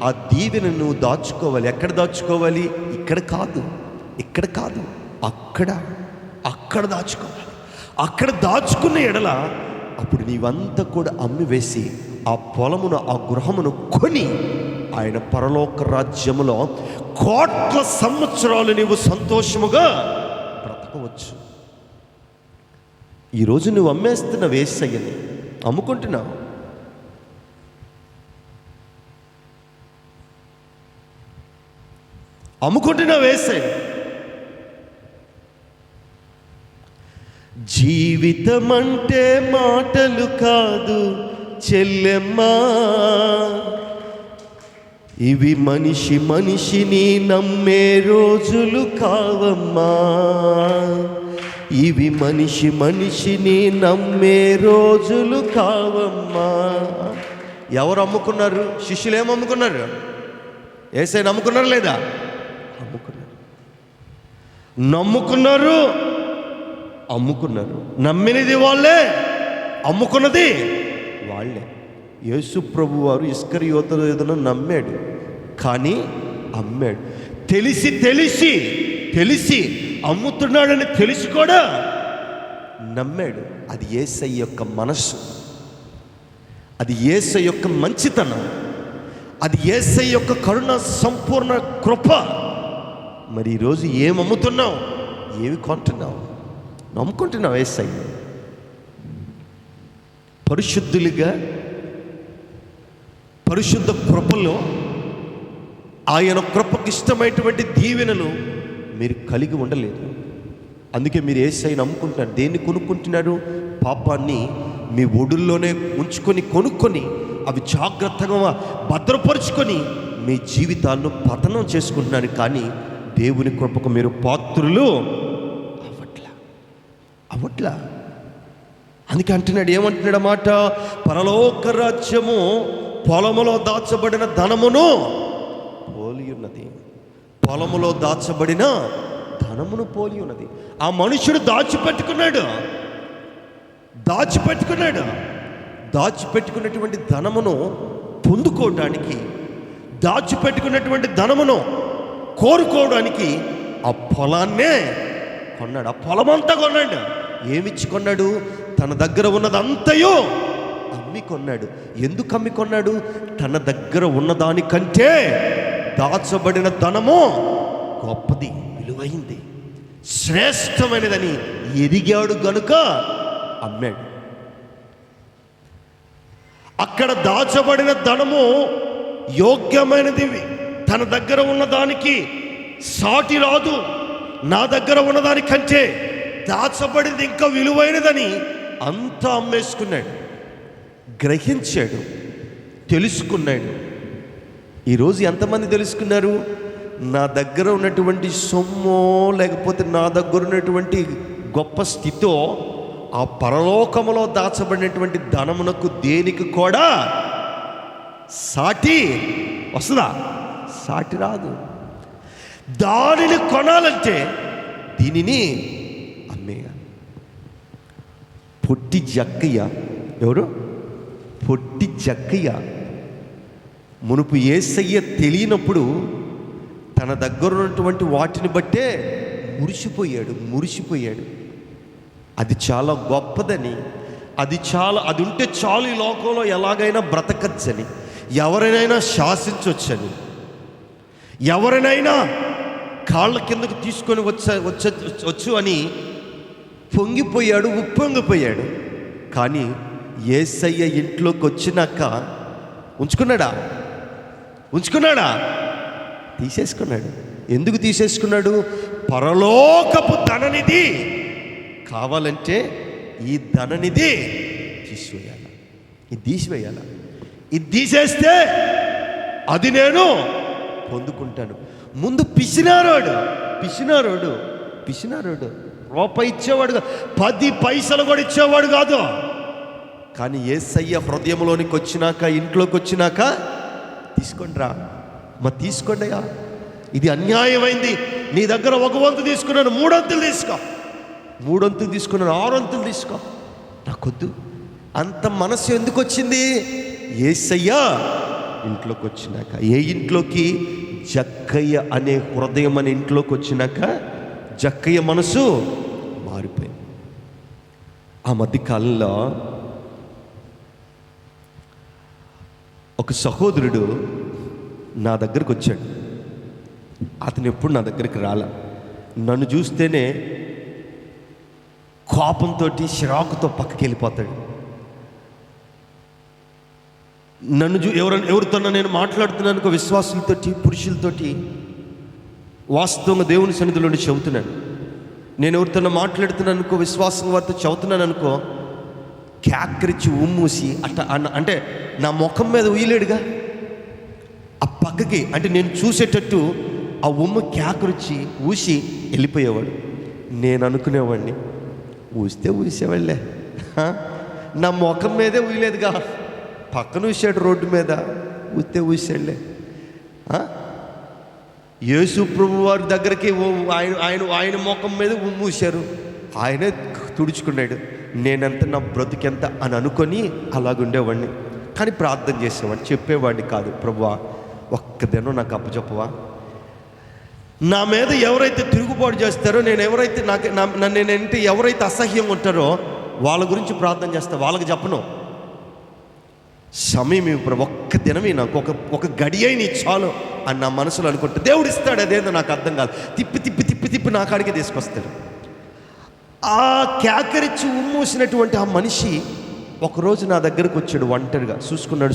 ఆ దీవెన నువ్వు దాచుకోవాలి. ఎక్కడ దాచుకోవాలి? ఇక్కడ కాదు, అక్కడ దాచుకోవాలి. అక్కడ దాచుకున్న ఎడల అప్పుడు నీవంతా కూడా అమ్మివేసి ఆ పొలమును, ఆ గృహమును కొని ఆయన పరలోక రాజ్యములో కోట్ల సంవత్సరాలు నీవు సంతోషముగా ఈరోజు నువ్వు అమ్మేస్తున్న యేసయ్యని, అమ్ముకుంటున్నావు. యేసయ్య. జీవితం అంటే మాటలు కాదు చెల్లెమ్మా, ఇవి మనిషిని నమ్మే రోజులు కావమ్మా. ఇవి మనిషిని నమ్మే రోజులు కావమ్మా. ఎవరు అమ్ముకున్నారు? శిష్యులు ఏం అమ్ముకున్నారు? యేసయ్యని అమ్ముకున్నారు లేదా? నమ్ముకున్నారు, అమ్ముకున్నారు. నమ్మినది వాళ్ళే, అమ్ముకున్నది వాళ్ళే. యేసు ప్రభు వారు ఇస్కరియోతను నమ్మాడు, కానీ అమ్మాడు. తెలిసి అమ్ముతున్నాడని తెలిసి కూడా నమ్మాడు. అది యేసయ్య యొక్క మనస్సు, అది యేసయ్య యొక్క మంచితనం, అది యేసయ్య యొక్క కరుణ సంపూర్ణ కృప. మరి ఈరోజు ఏం అమ్ముతున్నావు? ఏమి కొంటున్నావు? నమ్ముకుంటున్నావు యేసయ్య. పరిశుద్ధులుగా పరిశుద్ధ కృపలో ఆయన కృపకు ఇష్టమైనటువంటి దీవెనలు మీరు కలిగి ఉండలేదు. అందుకే మీరు యేసయ్యని నమ్ముకుంటున్నారు. దేన్ని కొనుక్కుంటున్నారు? పాపాన్ని మీ ఒడుల్లోనే ఉంచుకొని కొనుక్కొని అవి జాగ్రత్తగా భద్రపరుచుకొని మీ జీవితాలను పతనం చేసుకుంటున్నారు. కానీ దేవుని కృపకు మీరు పాత్రులు అవట్లా. అందుకే అంటున్నాడు, ఏమంటున్నాడు మాట? పరలోక రాజ్యము పొలములో దాచబడిన ధనమును పోలి ఉన్నది. పొలములో దాచబడిన ధనమును పోలి ఉన్నది. ఆ మనుషుడు దాచిపెట్టుకున్నటువంటి ధనమును పొందుకోవడానికి, దాచిపెట్టుకున్నటువంటి ధనమును కోరుకోవడానికి ఆ పొలాన్నే కొన్నాడు. ఆ పొలమంతా కొన్నాడు. ఏమిచ్చి కొన్నాడు? తన దగ్గర ఉన్నదంతయో అమ్మి కొన్నాడు. ఎందుకు అమ్మి కొన్నాడు? తన దగ్గర ఉన్నదానికంటే దాచబడిన ధనము గొప్పది, విలువైంది, శ్రేష్టమైనదని ఎదిగాడు గనుక అమ్మాడు. అక్కడ దాచబడిన ధనము యోగ్యమైనది, తన దగ్గర ఉన్నదానికి సాటి రాదు. నా దగ్గర ఉన్నదానికంటే దాచబడింది ఇంకా విలువైనదని అంతా అమ్మేసుకున్నాడు. గ్రహించాడు, తెలుసుకున్నాడు. ఈరోజు ఎంతమంది తెలుసుకున్నారు? నా దగ్గర ఉన్నటువంటి సొమ్మో లేకపోతే నా దగ్గర ఉన్నటువంటి గొప్ప స్థితో ఆ పరలోకములో దాచబడినటువంటి ధనమునకు దేనికి కూడా సాటి వస్తుందా? సాటి రాదు. దానిని కొనాలంటే దీనిని అమ్మేయాలి. పొట్టి జక్కయ్య, ఎవరు? పొట్టి జక్కయ్య మునుపు యేసయ్య తెలియనప్పుడు తన దగ్గర ఉన్నటువంటి వాటిని బట్టే మురిసిపోయాడు. అది చాలా గొప్పదని, అది ఉంటే చాలు ఈ లోకంలో ఎలాగైనా బ్రతకచ్చని, ఎవరినైనా శాసించవచ్చని, ఎవరినైనా కాళ్ళ కిందకు తీసుకొని వచ్చు అని పొంగిపోయాడు, ఉప్పొంగిపోయాడు. కానీ యేసయ్య ఇంట్లోకి వచ్చినాక ఉంచుకున్నాడా? తీసేసుకున్నాడు. ఎందుకు తీసేసుకున్నాడు? పరలోకపు ధననిధి కావాలంటే ఈ ధననిధి తీసివేయాలి. ఇది తీసేస్తే అది నేను పొందుకుంటాను. ముందు పిసినారోడు రూపాయి ఇచ్చేవాడు, 10 పైసలు కూడా ఇచ్చేవాడు కాదు. కానీ యేసయ్య హృదయంలోనికి వచ్చినాక, ఇంట్లోకి వచ్చినాక, తీసుకోండియా, ఇది అన్యాయమైంది. నీ దగ్గర 1 వంతు తీసుకున్నాను, 3 వంతులు తీసుకో, 3 వంతులు తీసుకున్నాను, 6 వంతులు తీసుకో, నాకొద్దు. అంత మనసు ఎందుకు వచ్చింది? యేసయ్య ఇంట్లోకి వచ్చినాక. ఏ ఇంట్లోకి? జక్కయ్య అనే హృదయం అనే ఇంట్లోకి వచ్చినాక జక్కయ్య మనసు మారిపోయింది. ఆ మధ్యకాలంలో ఒక సహోదరుడు నా దగ్గరకు వచ్చాడు. అతను ఎప్పుడు నా దగ్గరికి రాలా. నన్ను చూస్తేనే కోపంతో చిరాకుతో పక్కకి వెళ్ళిపోతాడు. నన్ను ఎవరితోనో నేను మాట్లాడుతున్నాను విశ్వాసులతోటి, పురుషులతోటి, వాస్తవంగా దేవుని సన్నిధిలో నుండి చెబుతున్నాను. నేను ఎవరితోనో మాట్లాడుతున్నాను అనుకో, విశ్వాసం వారితో చెబుతున్నాను అనుకో, క్యాకరించి ఉమ్మూసి అంటే నా ముఖం మీద ఉయ్యలేడుగా, ఆ పక్కకి అంటే నేను చూసేటట్టు ఆ ఉమ్ము క్యాకరించి ఊసి వెళ్ళిపోయేవాడు. నేను అనుకునేవాడిని, ఊస్తే ఊసేవాళ్ళే, నా ముఖం మీదే ఊయలేదుగా, పక్కన ఊసాడు రోడ్డు మీద, ఊస్తే ఊసాడులే. యేసు ప్రభు వారి దగ్గరికి ఆయన ముఖం మీద మూసారు, ఆయనే తుడుచుకున్నాడు. నేనెంత, నా బ్రతుకెంత అని అనుకొని అలాగుండేవాడిని. కానీ ప్రార్థన చేసేవాడిని, చెప్పేవాడిని కాదు, ప్రభువా ఒక్క దినం నాకు అప్పచెప్పవా, నా మీద ఎవరైతే తిరుగుబాటు చేస్తారో, నేనంటే ఎవరైతే అసహ్యంగా ఉంటారో వాళ్ళ గురించి ప్రార్థన చేస్తా, వాళ్ళకి చెప్పను. సమయం ఇప్పుడు ఒక్క దినమే నాకు ఒక గడి అయిన చాలు అని నా మనసులో అనుకుంటే దేవుడు ఇస్తాడు. అదేందో నాకు అర్థం కాదు, తిప్పి తిప్పి తిప్పి తిప్పి నా కాడికి తీసుకొస్తాడు. ఆ కేకరించి ఉమ్మూసినటువంటి ఆ మనిషి ఒకరోజు నా దగ్గరకు వచ్చాడు, ఒంటరిగా చూసుకున్నాడు,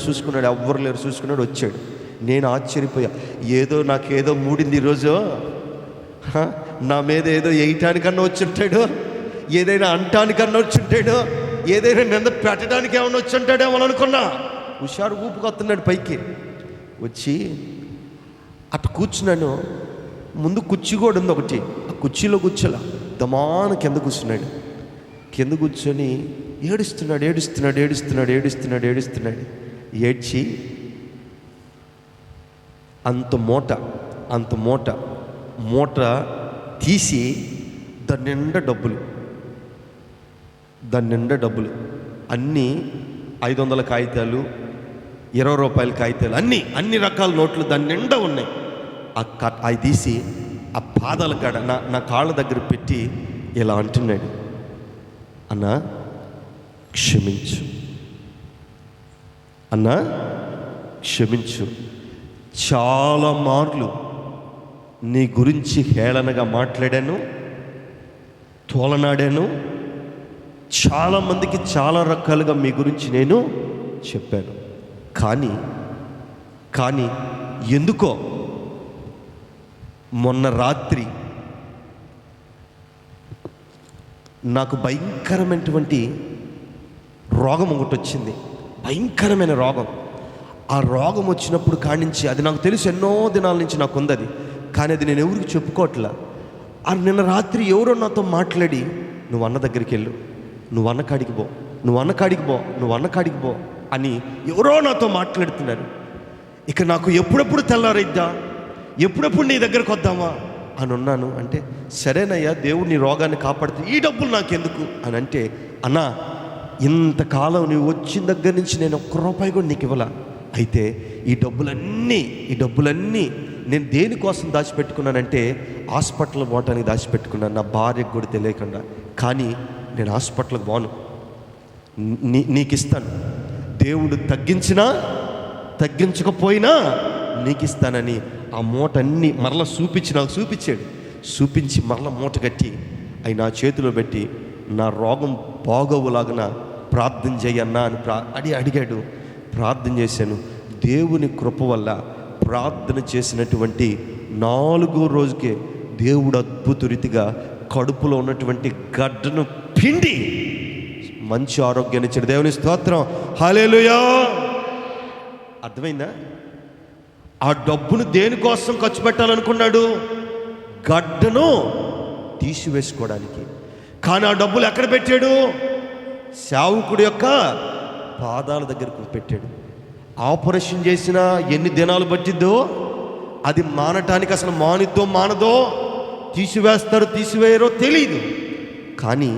ఎవ్వరు లేరు, చూసుకున్నాడు, వచ్చాడు. నేను ఆశ్చర్యపోయా, నాకేదో మూడింది ఈరోజు, నా మీద ఏదో వేయటానికన్నా వచ్చుంటాడు, ఏదైనా అంటానికన్నా వచ్చుంటాడు, ఏదైనా నింద పెట్టడానికి ఏమన్నా వచ్చుంటాడేమో అనుకున్నా. హుషారు ఊపుకొస్తున్నాడు పైకి వచ్చి అటు కూర్చున్నాను. ముందు కుర్చీ కూడా ఉంది ఒకటి, ఆ కుర్చీలో కూర్చోలా, దమాన కింద కూర్చున్నాడు. కింద కూర్చొని ఏడుస్తున్నాడు. ఏడ్చి అంత మూట తీసి దాని నిండా డబ్బులు అన్నీ 500 కాగితాలు, 20 రూపాయల కాగితాలు, అన్ని రకాల నోట్లు దాని నిండా ఉన్నాయి. అవి తీసి ఆ పాదాల కాడ నా కాళ్ళ దగ్గర పెట్టి ఇలా అంటున్నాడు, అన్నా క్షమించు, చాలా మార్లు నీ గురించి హేళనగా మాట్లాడాను, తోలనాడాను, చాలామందికి చాలా రకాలుగా మీ గురించి నేను చెప్పాను. కానీ ఎందుకో మొన్న రాత్రి నాకు భయంకరమైనటువంటి రోగం ఒకటి వచ్చింది, భయంకరమైన రోగం. ఆ రోగం వచ్చినప్పుడు కానించి అది నాకు తెలుసు, ఎన్నో దినాల నుంచి నాకు ఉంది అది, కానీ అది నేను ఎవరికి చెప్పుకోవట్లా. నిన్న రాత్రి ఎవరో నాతో మాట్లాడి, నువ్వు అన్న దగ్గరికి వెళ్ళు, నువ్వు అన్న కాడికి పో అని ఎవరో నాతో మాట్లాడుతున్నారు. ఇక నాకు ఎప్పుడెప్పుడు తెల్లారైద్దా, ఎప్పుడెప్పుడు నీ దగ్గరకు వద్దామా అని ఉన్నాను. అంటే సరేనయ్యా, దేవుడు నీ రోగాన్ని కాపాడుతూ ఈ డబ్బులు నాకెందుకు అని అంటే, అన్నా ఇంతకాలం నువ్వు వచ్చిన దగ్గర నుంచి నేను ఒక్క రూపాయి కూడా నీకు ఇవ్వాల. అయితే ఈ డబ్బులన్నీ నేను దేనికోసం దాచిపెట్టుకున్నానంటే హాస్పిటల్ పోవటానికి దాచిపెట్టుకున్నాను, నా భార్యకు కూడా తెలియకుండా. కానీ నేను హాస్పిటల్కి పోను, నీకు ఇస్తాను. దేవుడు తగ్గించకపోయినా నీకు ఇస్తానని ఆ మూట అన్నీ మరలా నాకు చూపించి మరలా మూట కట్టి అవి నా చేతిలో పెట్టి, నా రోగం బాగోవులాగా ప్రార్థన చేయన్నా అని అడిగాడు. ప్రార్థన చేశాను. దేవుని కృప వల్ల ప్రార్థన చేసినటువంటి 4వ రోజుకే దేవుడు అద్భుత రీతిగా కడుపులో ఉన్నటువంటి గడ్డను పిండి మంచి ఆరోగ్యాన్ని ఇచ్చాడు. దేవుని స్తోత్రం, హల్లెలూయా. అర్థమైందా? ఆ డబ్బును దేనికోసం ఖర్చు పెట్టాలనుకున్నాడు? గడ్డను తీసివేసుకోవడానికి. కానీ ఆ డబ్బులు ఎక్కడ పెట్టాడు? సేవకుడి యొక్క పాదాల దగ్గరకు పెట్టాడు. ఆపరేషన్ చేసినా ఎన్ని దినాలు పట్టిద్దో, అది మానటానికి అసలు మానదో, తీసివేయరో తెలియదు. కానీ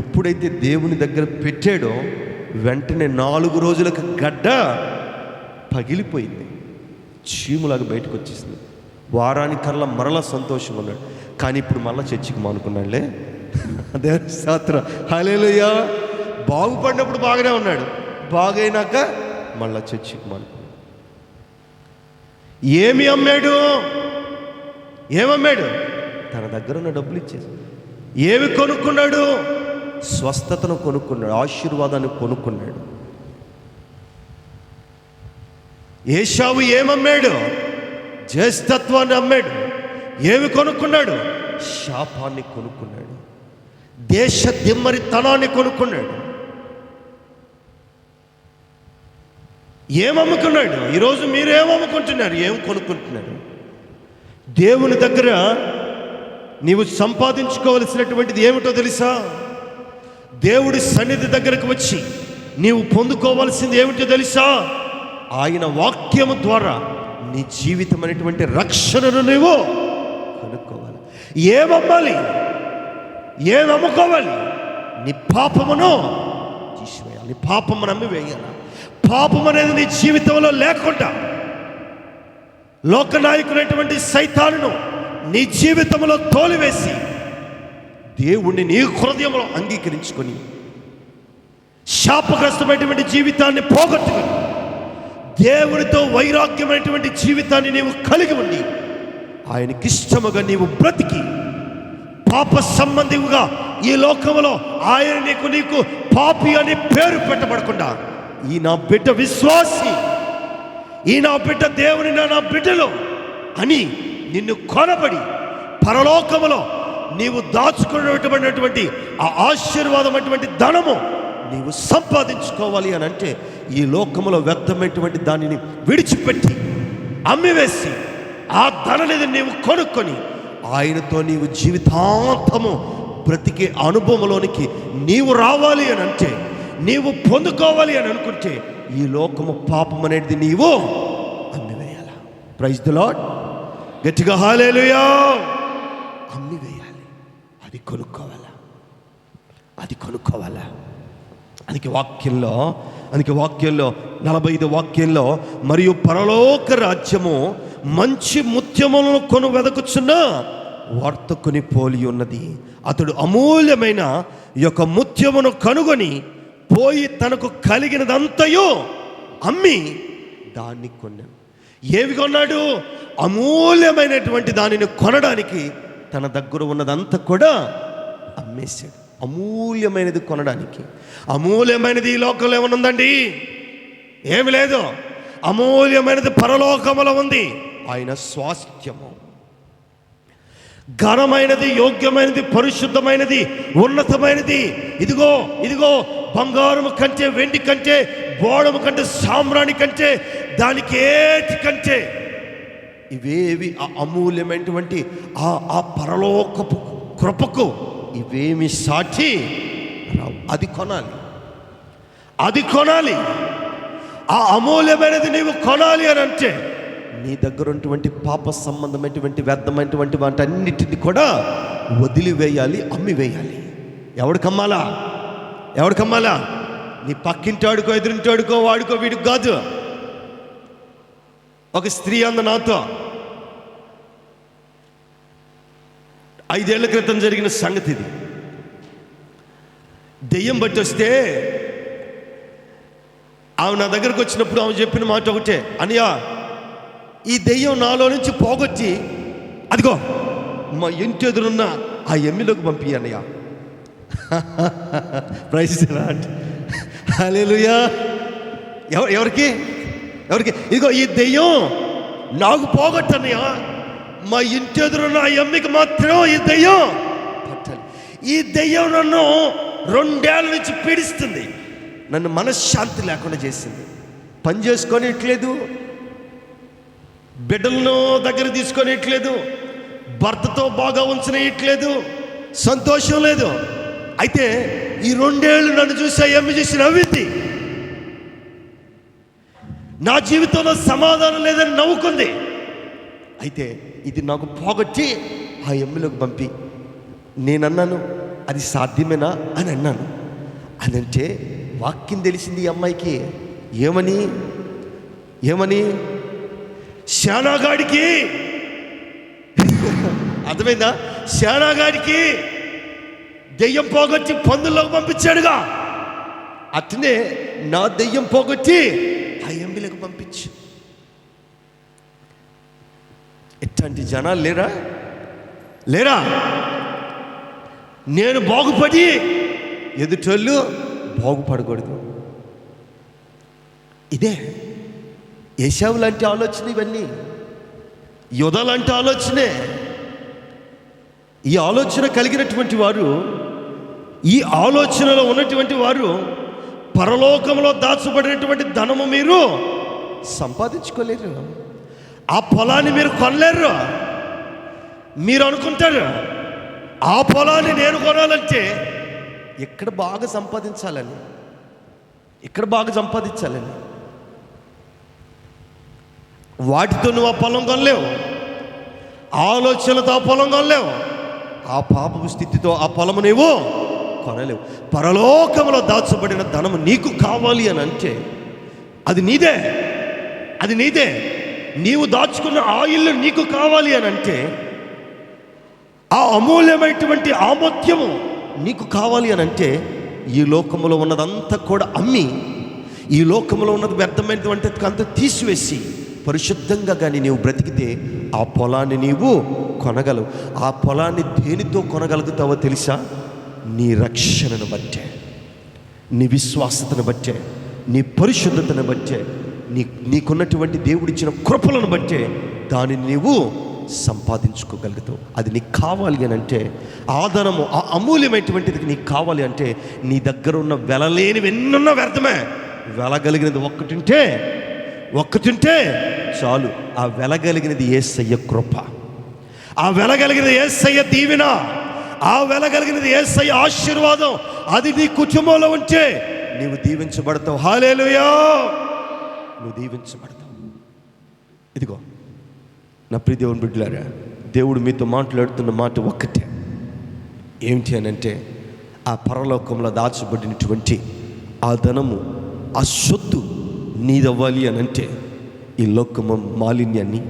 ఎప్పుడైతే దేవుని దగ్గర పెట్టాడో వెంటనే 4 రోజులకు గడ్డ పగిలిపోయింది, చీములాగా బయటకు వచ్చేసింది. వారానికల్లా మరలా సంతోషంగా ఉన్నాడు. కానీ ఇప్పుడు మళ్ళీ చర్చికి మానుకున్నాడులే. దేవుని స్తోత్రం, హల్లెలూయా. బాగుపడినప్పుడు బాగానే ఉన్నాడు, బాగైనాక మళ్ళా చర్చికి మానుకున్నాడు. ఏమమ్మాడు? తన దగ్గర ఉన్న డబ్బులు ఇచ్చేసి. ఏమి కొనుక్కున్నాడు? స్వస్థతను కొనుక్కున్నాడు, ఆశీర్వాదాన్ని కొనుక్కున్నాడు. ఏశావు ఏమమ్మాడు? జ్యేష్ఠత్వాన్ని అమ్మాడు. ఏమి కొనుక్కున్నాడు? శాపాన్ని కొనుక్కున్నాడు. దేశ దిమ్మరితనాన్ని కొనుక్కున్నాడు. ఏమమ్ముకున్నాడు? ఈరోజు మీరు ఏమమ్ముకుంటున్నారు? ఏం కొనుక్కుంటున్నారు? దేవుని దగ్గర నీవు సంపాదించుకోవలసినటువంటిది ఏమిటో తెలుసా? దేవుడి సన్నిధి దగ్గరకు వచ్చి నీవు పొందుకోవాల్సింది ఏమిటో తెలుసా? ఆయన వాక్యము ద్వారా నీ జీవితం అనేటువంటి రక్షణను నీవు కొనుక్కోవాలి. ఏమమ్మాలి? ఏమమ్ముకోవాలి? నీ పాపమును తీసివేయాలి. పాపమును అమ్మి వేయాలి. పాపం అనేది నీ జీవితంలో లేకుండా లోకనాయకుడైనటువంటి సైతానును నీ జీవితంలో తోలివేసి దేవుణ్ణి నీ హృదయంలో అంగీకరించుకొని శాపగ్రస్తమైనటువంటి జీవితాన్ని పోగొట్టుకొని దేవునితో వైరాగ్యమైనటువంటి జీవితాన్ని నీవు కలిగి ఉండి ఆయనకిష్టముగా నీవు బ్రతికి పాప సంబంధిగా ఈ లోకంలో ఆయన నీకు పాపి అని పేరు పెట్టబడకుండా, ఈ నా బిడ్డ విశ్వాసి, ఈ నా బిడ్డ దేవుని నా బిడ్డలో అని నిన్ను కొనబడి పరలోకములో నీవు దాచుకున్నటువంటి ఆ ఆశీర్వాదం అటువంటి ధనము నీవు సంపాదించుకోవాలి అని అంటే ఈ లోకములో వ్యర్థమైనటువంటి దానిని విడిచిపెట్టి అమ్మివేసి ఆ ధననిధి నీవు కొనుక్కొని ఆయనతో నీవు జీవితాంతము బ్రతికే అనుభవంలోనికి నీవు రావాలి అని అంటే, నీవు పొందుకోవాలి అని అనుకుంటే ఈ లోకము పాపం అనేది నీవు అమ్మివేయాలి. Praise the lord. గట్టిగా హల్లెలూయా. అమ్మివేయాలి. అది కొనుక్కోవాలా. అందుకే వాక్యంలో 45 వాక్యంలో, మరియు పరలోక రాజ్యము మంచి ముత్యములను కొను వెదకుచున్న వర్తకుని పోలి ఉన్నది. అతడు అమూల్యమైన యొక్క ముత్యమును కనుగొని పోయి తనకు కలిగినదంతయో అమ్మి దాన్ని కొన్నాడు. ఏవి కొన్నాడు? అమూల్యమైనటువంటి దానిని కొనడానికి తన దగ్గర ఉన్నదంతా కూడా అమ్మేశాడు. అమూల్యమైనది కొనడానికి. అమూల్యమైనది ఈ లోకంలో ఏమనుందండి? ఏమి లేదు. అమూల్యమైనది పరలోకములో ఉంది. ఆయన స్వాస్థ్యము ఘనమైనది, యోగ్యమైనది, పరిశుద్ధమైనది, ఉన్నతమైనది. ఇదిగో బంగారము కంటే, వెండి కంటే, బోళము కంటే, సామ్రాణి కంటే, దానికి ఏటి కంటే ఇవేవి ఆ అమూల్యమైనటువంటి ఆ పరలోకపు కృపకు ఇవేమి సాటి రావు. అది కొనాలి. ఆ అమూల్యమైనది నీవు కొనాలి అని అంటే నీ దగ్గర ఉన్నటువంటి పాప సంబంధమైనటువంటి వ్యర్థమైనటువంటి వాటన్నిటిని కూడా వదిలివేయాలి, అమ్మివేయాలి. ఎవడికమ్మాలా? నీ పక్కింటాడుకో, ఎదురింటాడుకో, వాడుకో, వీడికి కాదు. ఒక స్త్రీ అంద నాతో 5 ఏళ్ల క్రితం జరిగిన సంగతి ఇది. దెయ్యం బట్టి వస్తే ఆమె నా దగ్గరకు వచ్చినప్పుడు ఆమె చెప్పిన మాట ఒకటే, అన్నయ్య ఈ దెయ్యం నాలో నుంచి పోగొచ్చి అదిగో మా ఇంటి ఎదురున్న ఆ ఎమ్మిలోకి పంపి అన్నయ్య. Praise the lord. హల్లెలూయా. ఎవరికి ఇదిగో ఈ దెయ్యం నాకు పోగొట్టన్నయ్య, మా ఇంటి ఎదురున్న ఆ ఎమ్మికి మాత్రం ఈ దెయ్యం పట్టాలి. ఈ దెయ్యం నన్ను 2 ఏళ్ళ నుంచి పీడిస్తుంది. నన్ను మనశ్శాంతి లేకుండా చేసింది. పని చేసుకొనిట్లేదు, బిడ్డలను దగ్గర తీసుకొనిట్లేదు, భర్తతో బాగా ఉంచనియట్లేదు, సంతోషం లేదు. అయితే ఈ 2 ఏళ్ళు నన్ను చూసి ఎమ్మి చూసి నవ్వింది. నా జీవితంలో సమాధానం లేదని నవ్వుకుంది. అయితే ఇది నాకు పోగొట్టి ఆ ఎమ్మిలోకి పంపి నేనన్నాను, అది సాధ్యమేనా అని అన్నాను. అని అంటే వాక్యం తెలిసింది ఈ అమ్మాయికి. ఏమని శానాగాడికి అర్థమైందా? శానాగాడికి దెయ్యం పోగొచ్చి పందుల్లోకి పంపించాడుగా, అట్నే నా దెయ్యం పోగొచ్చి ఆ ఎంబిలకు పంపించు. ఎట్లాంటి జనాలు లేరా? నేను బాగుపడి ఎదుటోళ్ళు బాగుపడకూడదు. ఇదే ఏశావు లాంటి ఆలోచన, ఇవన్నీ యోధ లాంటి ఆలోచనే. ఈ ఆలోచన కలిగినటువంటి వారు, ఈ ఆలోచనలో ఉన్నటువంటి వారు పరలోకంలో దాచబడినటువంటి ధనము మీరు సంపాదించుకోలేరు. ఆ పొలాన్ని మీరు కొనలేరు. మీరు అనుకుంటారు ఆ పొలాన్ని నేను కొనాలంటే ఇక్కడ బాగా సంపాదించాలని, ఇక్కడ బాగా సంపాదించాలని. వాటితో నువ్వు ఆ పొలం కొనలేవు, ఆలోచనలతో ఆ పొలం కొనలేవు, ఆ పాపపు స్థితితో ఆ పొలము నీవు కొనలేవు. పరలోకంలో దాచబడిన ధనము నీకు కావాలి అని అంటే అది నీదే, అది నీదే. నీవు దాచుకున్న ఆ ఇల్లు నీకు కావాలి అని అంటే, ఆ అమూల్యమైనటువంటి ఆమోత్యము నీకు కావాలి అని అంటే, ఈ లోకములో ఉన్నదంతా కూడా అమ్మి, ఈ లోకములో ఉన్నది వ్యర్థమైనటువంటి అంతా తీసివేసి పరిశుద్ధంగా కానీ నీవు బ్రతికితే ఆ పొలాన్ని నీవు కొనగలవు. ఆ పొలాన్ని దేనితో కొనగలుగుతావో తెలుసా? నీ రక్షణను బట్టే, నీ విశ్వాసతను బట్టే, నీ పరిశుద్ధతను బట్టే, నీకున్నటువంటి దేవుడిచ్చిన కృపలను బట్టే దానిని నీవు సంపాదించుకోగలుగుతావు. అది నీకు కావాలి అని అంటే, ఆ ధనము, ఆ అమూల్యమైనటువంటిది నీకు కావాలి అంటే, నీ దగ్గర ఉన్న వెలలేనివి ఎన్నున్నా వ్యర్థమే. వెలగలిగినది ఒక్కటింటే చాలు. ఆ వెలగలిగినది యేసయ్య కృప, ఆ వెలగలిగినది యేసయ్య దీవెన, ఆ వెలగలిగినది యేసయ్య ఆశీర్వాదం. అది నీ కుటుంబంలో ఉంటే నీవు దీవించబడతావు. హల్లెలూయా, నువ్వు దీవించబడతావు. ఇదిగో నా ప్రియ దేవుని బిడ్డలారా, దేవుడు మీతో మాట్లాడుతున్న మాట ఒక్కటే. ఏమిటి అని అంటే, ఆ పరలోకంలో దాచబడినటువంటి ఆ ధనము, ఆ సొత్తు నీదవ్వాలి అని అంటే, ఈ లోకము మాలిన్యాన్ని,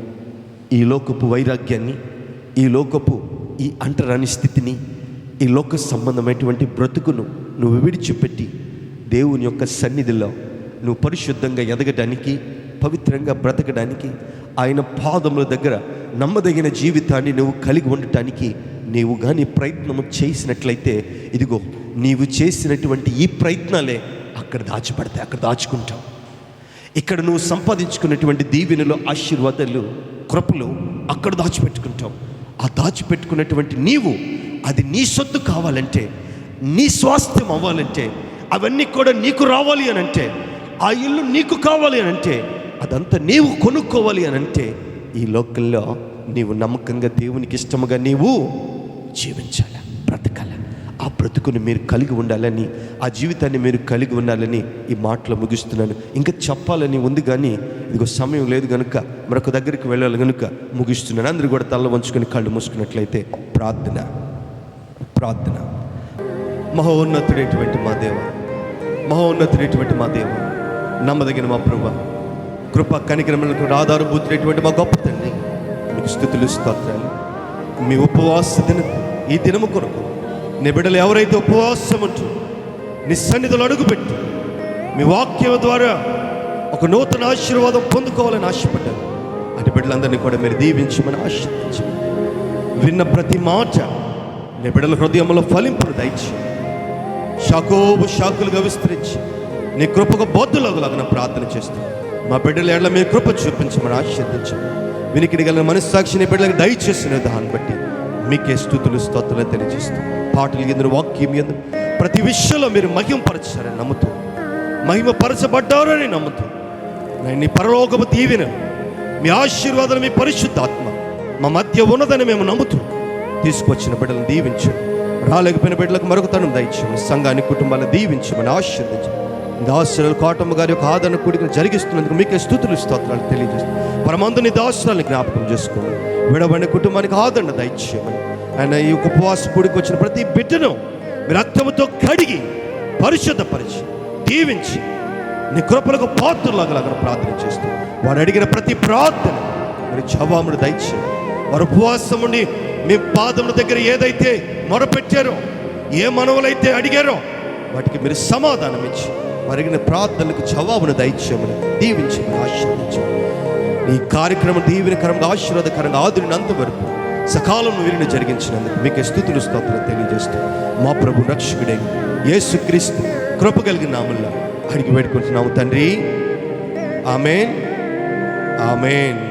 ఈ లోకపు వైరాగ్యాన్ని, ఈ లోకపు ఈ అంటరాని స్థితిని, ఈ లోక సంబంధమైనటువంటి బ్రతుకును నువ్వు విడిచిపెట్టి దేవుని యొక్క సన్నిధిలో నువ్వు పరిశుద్ధంగా ఎదగడానికి, పవిత్రంగా బ్రతకడానికి, ఆయన పాదముల దగ్గర నమ్మదగిన జీవితాన్ని నువ్వు కలిగి ఉండటానికి నీవు కానీ ప్రయత్నము చేసినట్లయితే, ఇదిగో నీవు చేసినటువంటి ఈ ప్రయత్నాలే అక్కడ దాచిపడతాయి, అక్కడ దాచుకుంటావు. ఇక్కడ నువ్వు సంపాదించుకున్నటువంటి దీవెనలు, ఆశీర్వాదాలు, కృపలు అక్కడ దాచిపెట్టుకుంటావు. ఆ దాచిపెట్టుకున్నటువంటి నీవు, అది నీ సొత్తు కావాలంటే, నీ స్వాస్థ్యం అవ్వాలంటే, అవన్నీ కూడా నీకు రావాలి అని అంటే, ఆ ఇల్లు నీకు కావాలి అని అంటే, అదంతా నీవు కొనుక్కోవాలి అని అంటే, ఈ లోకంలో నీవు నమ్మకంగా దేవునికి ఇష్టముగా నీవు జీవించాలి, బ్రతకాలి. ఆ బ్రతుకుని మీరు కలిగి ఉండాలని, ఆ జీవితాన్ని మీరు కలిగి ఉండాలని ఈ మాటలు ముగిస్తున్నాను. ఇంకా చెప్పాలని ఉంది కానీ ఇదిగో సమయం లేదు కనుక, మరొక దగ్గరికి వెళ్ళాలి కనుక ముగిస్తున్నాను. అందరూ కూడా తల వంచుకొని కళ్ళు మూసుకున్నట్లయితే ప్రార్థన. మహోన్నతుడైనటువంటి మా దేవ, మహోన్నతుడైనటువంటి మా దేవ, నమ్మదగిన మా ప్రభువా, కృప కనికరములకు ఆధారభూతుడైనటువంటి మా గొప్ప తండ్రి, మీకు స్తుతులు స్తోత్రాలు. మీ ఉపవాస ఈ దినము కొరకు నీ బిడ్డలు ఎవరైతే ఉపవాసం ఉంటూ నీ సన్నిధిలో అడుగుపెట్టి మీ వాక్యం ద్వారా ఒక నూతన ఆశీర్వాదం పొందుకోవాలని ఆశపడ్డారు, అటు బిడ్డలందరినీ కూడా మీరు దీవించమని ఆశీర్వదించమని, విన్న ప్రతి మాట నీ బిడ్డల హృదయంలో ఫలింపును దయచి శాఖలుగా విస్తరించి నీ కృపకు బోధులగులాగా ప్రార్థన చేస్తూ మా బిడ్డల ఎడల మీ కృప చూపించమని ఆశీర్వదించమని, వినికిడి గల మనస్సాక్షిని బిడ్డలకు దయచేసిన దాన్ని బట్టి మీకే స్తుతులు స్తోత్రాలు తెలియజేస్తూ, పాటలు ఎందు, వాక్యం ఎందు, ప్రతి విషయంలో మీరు మహిమపరచారని నమ్ముతూ, మహిమపరచబడ్డారని నమ్ముతూ, నీ పరలోకపు దీవెన, మీ ఆశీర్వాదాలు, మీ పరిశుద్ధాత్మ మా మధ్య ఉన్నదని మేము నమ్ముతూ తీసుకొచ్చిన బిడ్డలను దీవించండి. రాలేకపోయిన బిడ్డలకు మరొక తనం దయచేయమని, సంఘాన్ని, కుటుంబాలను దీవించమని ఆశీర్వదించండి. దాసురాలు కాటమ్మ గారి యొక్క ఆదరణ కూడిక జరిగిస్తున్నందుకు మీకే స్తుతులు స్తోత్రాలు తెలియజేస్తాం. పరమందుని దాసురాలను జ్ఞాపకం చేసుకోండి, విడబడిన కుటుంబానికి ఆదరణ దయచేయమని, ఆయన ఈ ఉపవాస కూడికి వచ్చిన ప్రతి బిడ్డను మీ రక్తముతో కడిగి పరిశుద్ధపరిచి దీవించి నీ కృపలకు పాత్రలాగా ప్రార్థన చేస్తూ, వారు అడిగిన ప్రతి ప్రార్థన మీరు జవాబును దయచేయండి. వారు ఉపవాసం ఉండి మీ పాదముల దగ్గర ఏదైతే మొరపెట్టారో, ఏ మనవులైతే అడిగారో వాటికి మీరు సమాధానం ఇచ్చి అడిగిన ప్రార్థనలకు జవాబును దయచేయమని, దీవించమని ఆశీర్వదించమని, ఈ కార్యక్రమం దీవెనకరంగా, ఆశీర్వాదకరంగా ఆదురినంత వరకు సకాలంలో వీరిని జరిగించినందుకు మీకే స్తుతులు స్తోత్రాలు తెలియజేస్తూ, మా ప్రభు రక్షకుడైన యేసుక్రీస్తు కృప కలిగిన నామములో అడిగి పెట్టుకుంటున్నాము తండ్రి. ఆమేన్, ఆమేన్.